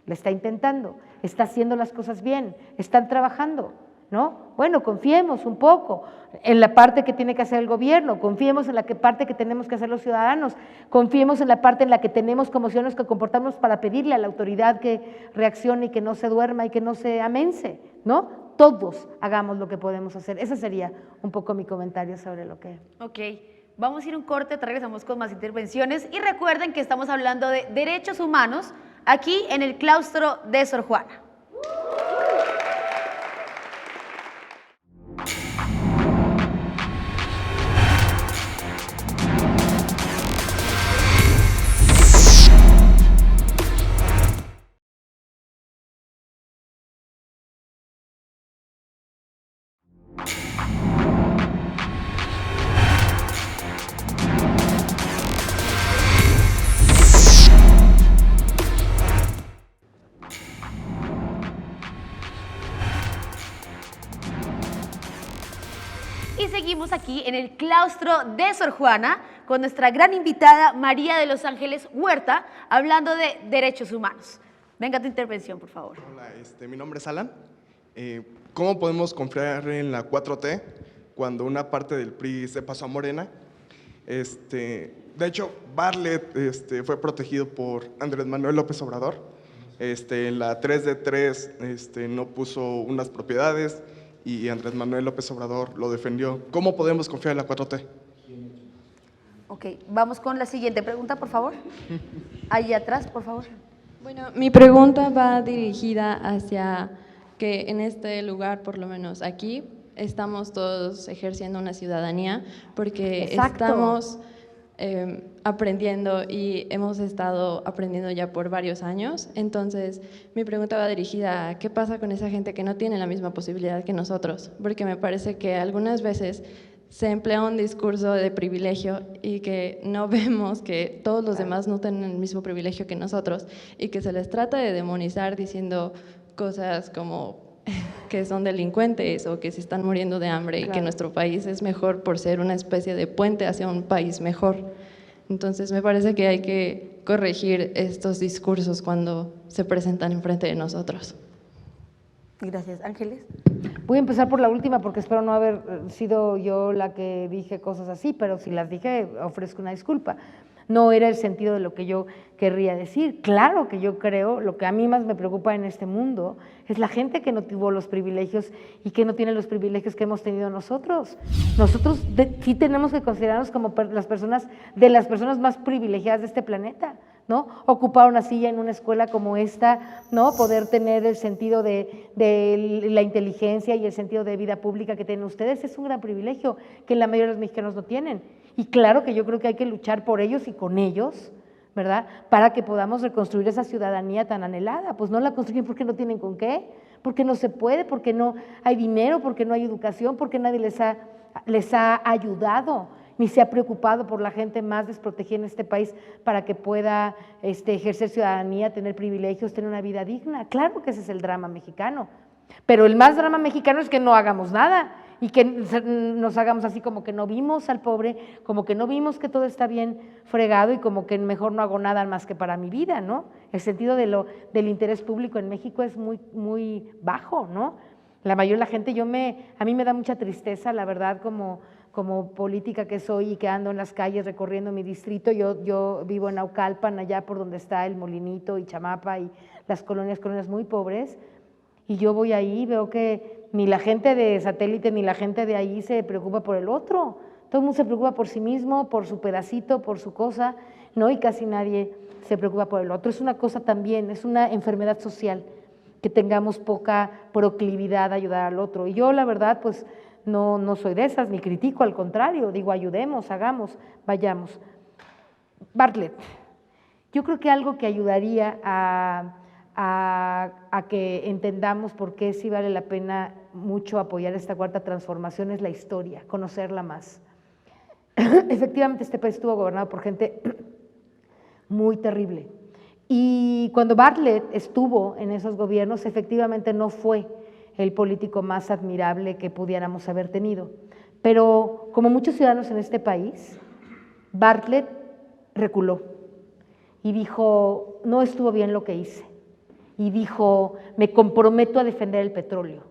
le está intentando, está haciendo las cosas bien, están trabajando, ¿no? Bueno, confiemos un poco en la parte que tiene que hacer el gobierno, confiemos en la parte que tenemos que hacer los ciudadanos, confiemos en la parte en la que tenemos como ciudadanos que comportarnos para pedirle a la autoridad que reaccione y que no se duerma y que no se amense, ¿no? Todos hagamos lo que podemos hacer. Ese sería un poco mi comentario sobre lo que… Ok. Vamos a ir un corte, regresamos con más intervenciones y recuerden que estamos hablando de derechos humanos aquí en el claustro de Sor Juana. Y seguimos aquí en el claustro de Sor Juana con nuestra gran invitada María de los Ángeles Huerta, hablando de derechos humanos. Venga tu intervención, por favor. Hola, mi nombre es Alan. ¿Cómo podemos confiar en la 4T cuando una parte del PRI se pasó a Morena? De hecho, Bartlett fue protegido por Andrés Manuel López Obrador. En la 3 de 3 no puso unas propiedades y Andrés Manuel López Obrador lo defendió. ¿Cómo podemos confiar en la 4T? Ok, vamos con la siguiente pregunta, por favor. Ahí atrás, por favor. Bueno, mi pregunta va dirigida hacia que en este lugar, por lo menos aquí, estamos todos ejerciendo una ciudadanía porque Exacto. estamos aprendiendo y hemos estado aprendiendo ya por varios años. Entonces, mi pregunta va dirigida a qué pasa con esa gente que no tiene la misma posibilidad que nosotros, porque me parece que algunas veces se emplea un discurso de privilegio y que no vemos que todos los demás no tienen el mismo privilegio que nosotros y que se les trata de demonizar diciendo cosas como que son delincuentes o que se están muriendo de hambre y que nuestro país es mejor por ser una especie de puente hacia un país mejor. Entonces me parece que hay que corregir estos discursos cuando se presentan enfrente de nosotros. Gracias. Ángeles. Voy a empezar por la última porque espero no haber sido yo la que dije cosas así, pero si las dije ofrezco una disculpa. No era el sentido de lo que yo querría decir. Claro que yo creo, lo que a mí más me preocupa en este mundo es la gente que no tuvo los privilegios y que no tiene los privilegios que hemos tenido nosotros. Nosotros sí tenemos que considerarnos como las personas más privilegiadas de este planeta, ¿no? Ocupar una silla en una escuela como esta, ¿no? Poder tener el sentido de la inteligencia y el sentido de vida pública que tienen ustedes es un gran privilegio que la mayoría de los mexicanos no tienen. Y claro que yo creo que hay que luchar por ellos y con ellos, ¿verdad? Para que podamos reconstruir esa ciudadanía tan anhelada. Pues no la construyen porque no tienen con qué, porque no se puede, porque no hay dinero, porque no hay educación, porque nadie les ha ayudado, ni se ha preocupado por la gente más desprotegida en este país para que pueda ejercer ciudadanía, tener privilegios, tener una vida digna. Claro que ese es el drama mexicano, pero el más drama mexicano es que no hagamos nada y que nos hagamos así como que no vimos al pobre, como que no vimos que todo está bien fregado y como que mejor no hago nada más que para mi vida, ¿no? El sentido del interés público en México es muy, muy bajo, ¿no? La mayoría de la gente, a mí me da mucha tristeza, la verdad, como política que soy y que ando en las calles recorriendo mi distrito. Yo vivo en Naucalpan, allá por donde está el Molinito y Chamapa y las colonias muy pobres, y yo voy ahí y veo que ni la gente de satélite ni la gente de ahí se preocupa por el otro. Todo el mundo se preocupa por sí mismo, por su pedacito, por su cosa, ¿no? Y casi nadie se preocupa por el otro. Es una cosa también, es una enfermedad social que tengamos poca proclividad a ayudar al otro. Y yo, la verdad, pues no soy de esas, ni critico, al contrario, digo, ayudemos, hagamos, vayamos. Bartlett, yo creo que algo que ayudaría a que entendamos por qué sí vale la pena mucho apoyar esta cuarta transformación es la historia, conocerla más. Efectivamente, este país estuvo gobernado por gente muy terrible. Y cuando Bartlett estuvo en esos gobiernos, efectivamente no fue el político más admirable que pudiéramos haber tenido. Pero como muchos ciudadanos en este país, Bartlett reculó y dijo, no estuvo bien lo que hice. Y dijo, me comprometo a defender el petróleo.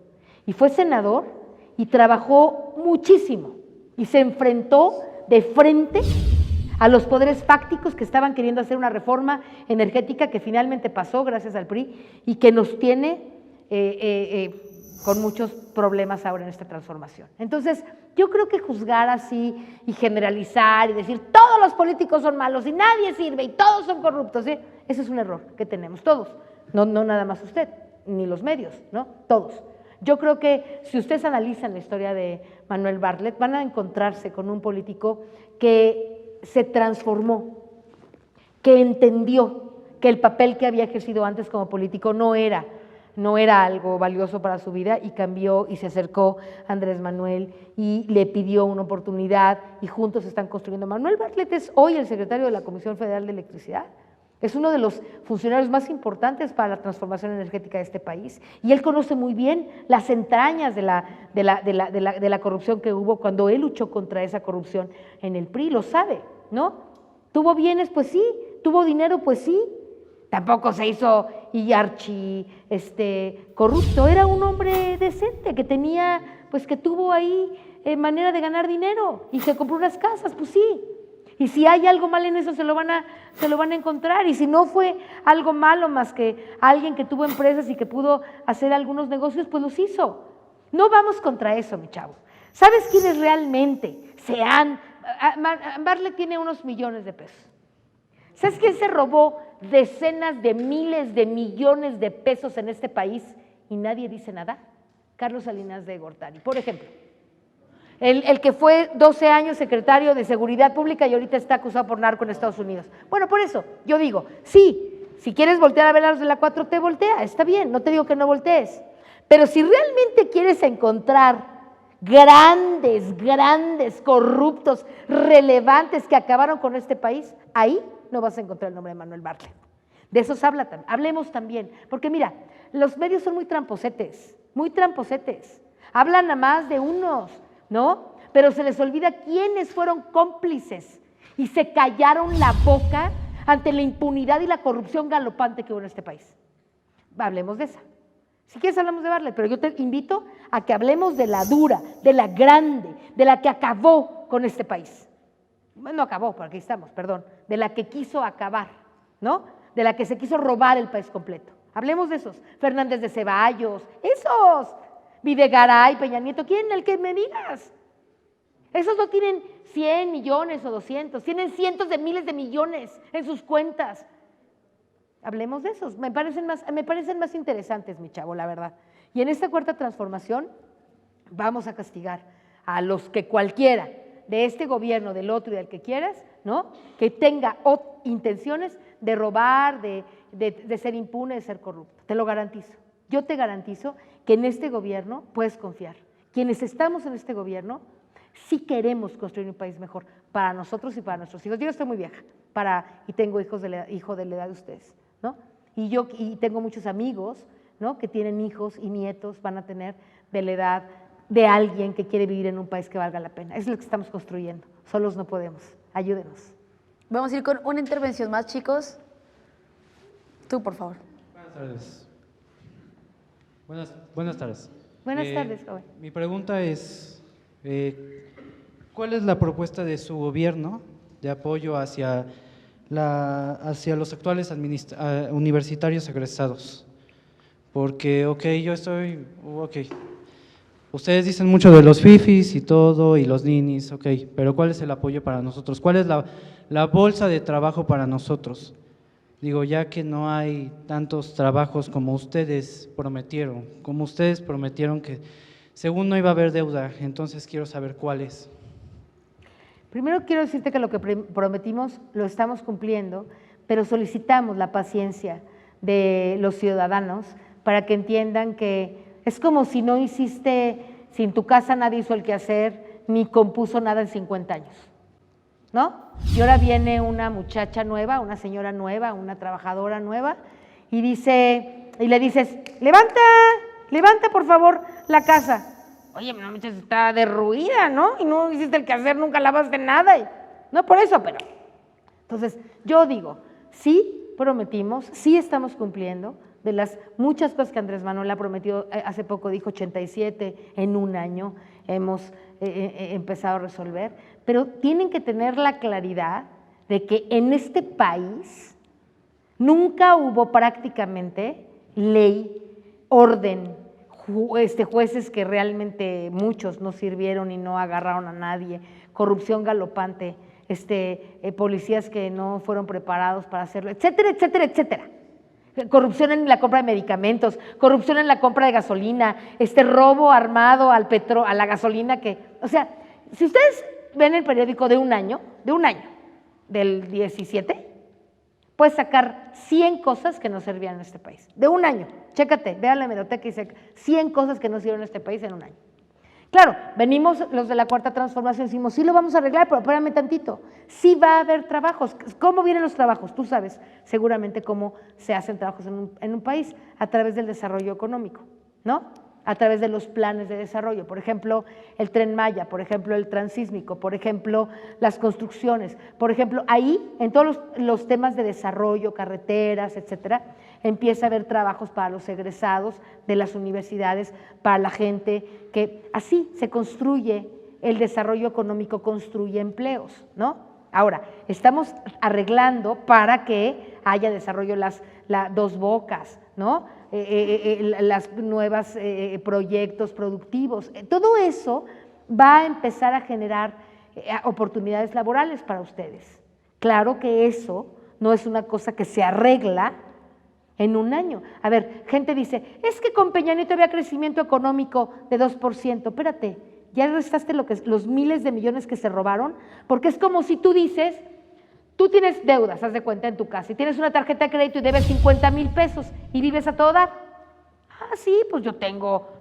Y fue senador y trabajó muchísimo y se enfrentó de frente a los poderes fácticos que estaban queriendo hacer una reforma energética que finalmente pasó gracias al PRI y que nos tiene con muchos problemas ahora en esta transformación. Entonces, yo creo que juzgar así y generalizar y decir todos los políticos son malos y nadie sirve y todos son corruptos, ¿sí? Ese es un error que tenemos todos, no nada más usted, ni los medios, ¿no? Todos. Yo creo que si ustedes analizan la historia de Manuel Bartlett, van a encontrarse con un político que se transformó, que entendió que el papel que había ejercido antes como político no era algo valioso para su vida y cambió y se acercó a Andrés Manuel y le pidió una oportunidad y juntos están construyendo. Manuel Bartlett es hoy el secretario de la Comisión Federal de Electricidad Es uno de los funcionarios más importantes para la transformación energética de este país. Y él conoce muy bien las entrañas de la corrupción que hubo cuando él luchó contra esa corrupción en el PRI, lo sabe, ¿no? ¿Tuvo bienes? Pues sí. ¿Tuvo dinero? Pues sí. Tampoco se hizo corrupto. Era un hombre decente que tenía, pues que tuvo ahí manera de ganar dinero y se compró unas casas, pues sí. Y si hay algo mal en eso, se lo van a encontrar. Y si no fue algo malo más que alguien que tuvo empresas y que pudo hacer algunos negocios, pues los hizo. No vamos contra eso, mi chavo. ¿Sabes quiénes realmente Bartlett tiene unos millones de pesos. ¿Sabes quién se robó decenas de miles de millones de pesos en este país y nadie dice nada? Carlos Salinas de Gortari, por ejemplo. El que fue 12 años secretario de Seguridad Pública y ahorita está acusado por narco en Estados Unidos. Bueno, por eso yo digo, sí, si quieres voltear a ver a los de la 4T, voltea, está bien, no te digo que no voltees. Pero si realmente quieres encontrar grandes corruptos, relevantes que acabaron con este país, ahí no vas a encontrar el nombre de Manuel Bartlett. De esos hablemos también, porque mira, los medios son muy tramposetes, hablan nada más de unos, ¿no? Pero se les olvida quiénes fueron cómplices y se callaron la boca ante la impunidad y la corrupción galopante que hubo en este país. Hablemos de esa. Si quieres hablamos de Bartlett, pero yo te invito a que hablemos de la dura, de la grande, de la que acabó con este país. No acabó, por aquí estamos, perdón, de la que quiso acabar, ¿no? De la que se quiso robar el país completo. Hablemos de esos. Fernández de Ceballos, esos. Videgaray, Peña Nieto, ¿quién? El que me digas. Esos no tienen 100 millones o 200, tienen cientos de miles de millones en sus cuentas. Hablemos de esos, me parecen más interesantes, mi chavo, la verdad. Y en esta cuarta transformación vamos a castigar a los que cualquiera de este gobierno, del otro y del que quieras, ¿no? Que tenga intenciones de robar, de ser impune, de ser corrupto. Te lo garantizo. Yo te garantizo que en este gobierno puedes confiar. Quienes estamos en este gobierno sí queremos construir un país mejor para nosotros y para nuestros hijos. Yo estoy muy vieja y tengo hijos de la edad de ustedes, ¿no? Y tengo muchos amigos, ¿no? Que tienen hijos y nietos, van a tener de la edad de alguien que quiere vivir en un país que valga la pena. Eso es lo que estamos construyendo. Solos no podemos. Ayúdenos. Vamos a ir con una intervención más, chicos. Tú, por favor. Buenas tardes. Buenas tardes. Buenas tardes, joven. Mi pregunta es, ¿cuál es la propuesta de su gobierno de apoyo hacia los actuales universitarios egresados? Porque, ustedes dicen mucho de los fifis y todo, y los ninis, pero ¿cuál es el apoyo para nosotros? ¿Cuál es la bolsa de trabajo para nosotros? Digo, ya que no hay tantos trabajos como ustedes prometieron que según no iba a haber deuda, entonces quiero saber cuál es. Primero quiero decirte que lo que prometimos lo estamos cumpliendo, pero solicitamos la paciencia de los ciudadanos para que entiendan que es como si si en tu casa nadie hizo el quehacer, ni compuso nada en 50 años. ¿No? Y ahora viene una muchacha nueva, una señora nueva, una trabajadora nueva, y le dices, levanta por favor la casa. Oye, no, está derruida, ¿no? Y no hiciste el quehacer, nunca lavaste nada. No por eso, pero. Entonces, yo digo, sí prometimos, sí estamos cumpliendo de las muchas cosas que Andrés Manuel ha prometido. Hace poco dijo 87 en un año, hemos empezado a resolver, pero tienen que tener la claridad de que en este país nunca hubo prácticamente ley, orden, jueces que realmente muchos no sirvieron y no agarraron a nadie, corrupción galopante, policías que no fueron preparados para hacerlo, etcétera, etcétera, etcétera. Corrupción en la compra de medicamentos, corrupción en la compra de gasolina, robo armado a la gasolina o sea, si ustedes ven el periódico de un año, del 17, puedes sacar 100 cosas que no servían en este país. De un año, chécate, ve a la hemeroteca y saca 100 cosas que no sirvieron en este país en un año. Claro, venimos los de la Cuarta Transformación, decimos, sí lo vamos a arreglar, pero espérame tantito, sí va a haber trabajos. ¿Cómo vienen los trabajos? Tú sabes seguramente cómo se hacen trabajos en un país, a través del desarrollo económico, ¿no? A través de los planes de desarrollo, por ejemplo, el Tren Maya, por ejemplo, el Transísmico, por ejemplo, las construcciones, por ejemplo, ahí, en todos los temas de desarrollo, carreteras, etcétera, empieza a haber trabajos para los egresados de las universidades, para la gente, que así se construye el desarrollo económico, construye empleos, ¿no? Ahora, estamos arreglando para que haya desarrollo las Dos Bocas, ¿no? Las nuevas proyectos productivos. Todo eso va a empezar a generar oportunidades laborales para ustedes. Claro que eso no es una cosa que se arregla en un año. A ver, gente dice, es que con Peña Nieto había crecimiento económico de 2%. Espérate, ya restaste los miles de millones que se robaron, porque es como si tú dices, tú tienes deudas, haz de cuenta, en tu casa, y tienes una tarjeta de crédito y debes 50,000 pesos y vives a todo dar. Ah, sí, pues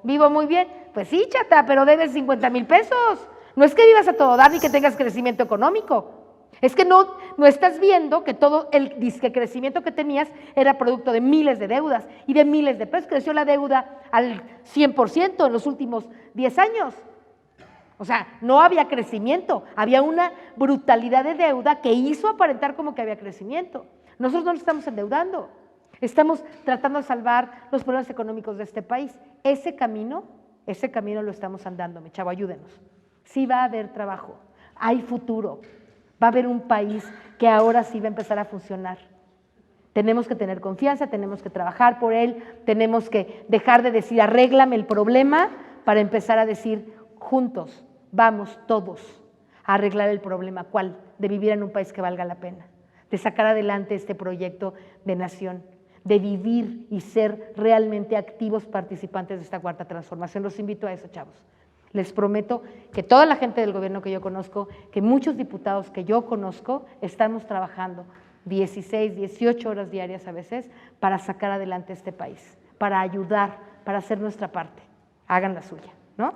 vivo muy bien. Pues sí, chata, pero debes 50,000 pesos. No es que vivas a todo dar ni que tengas crecimiento económico. Es que no estás viendo que todo el disque crecimiento que tenías era producto de miles de deudas y de miles de pesos. Creció la deuda al 100% en los últimos 10 años. O sea, no había crecimiento, había una brutalidad de deuda que hizo aparentar como que había crecimiento. Nosotros no nos estamos endeudando, estamos tratando de salvar los problemas económicos de este país. Ese camino lo estamos andando, mi chavo, ayúdenos. Sí va a haber trabajo, hay futuro, va a haber un país que ahora sí va a empezar a funcionar. Tenemos que tener confianza, tenemos que trabajar por él, tenemos que dejar de decir arréglame el problema para empezar a decir juntos, vamos todos a arreglar el problema. ¿Cuál? De vivir en un país que valga la pena, de sacar adelante este proyecto de nación, de vivir y ser realmente activos participantes de esta Cuarta Transformación. Los invito a eso, chavos. Les prometo que toda la gente del gobierno que yo conozco, que muchos diputados que yo conozco, estamos trabajando 16, 18 horas diarias a veces para sacar adelante este país, para ayudar, para hacer nuestra parte. Hagan la suya, ¿no?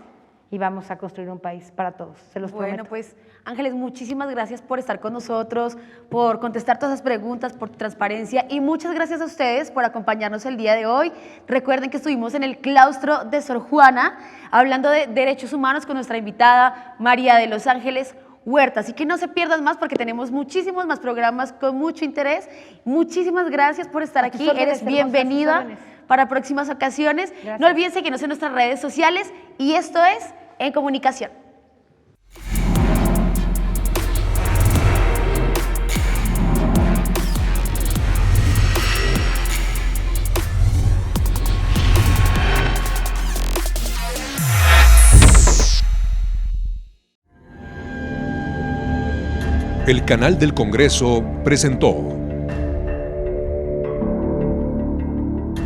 Y vamos a construir un país para todos, se los prometo. Bueno, pues Ángeles, muchísimas gracias por estar con nosotros, por contestar todas esas preguntas, por tu transparencia, y muchas gracias a ustedes por acompañarnos el día de hoy. Recuerden que estuvimos en el claustro de Sor Juana hablando de derechos humanos con nuestra invitada María de los Ángeles Huerta, así que no se pierdan más porque tenemos muchísimos más programas con mucho interés. Muchísimas gracias por estar aquí, eres bienvenida para próximas ocasiones. Gracias. No olviden seguirnos en nuestras redes sociales y esto es En Comunicación. El canal del Congreso presentó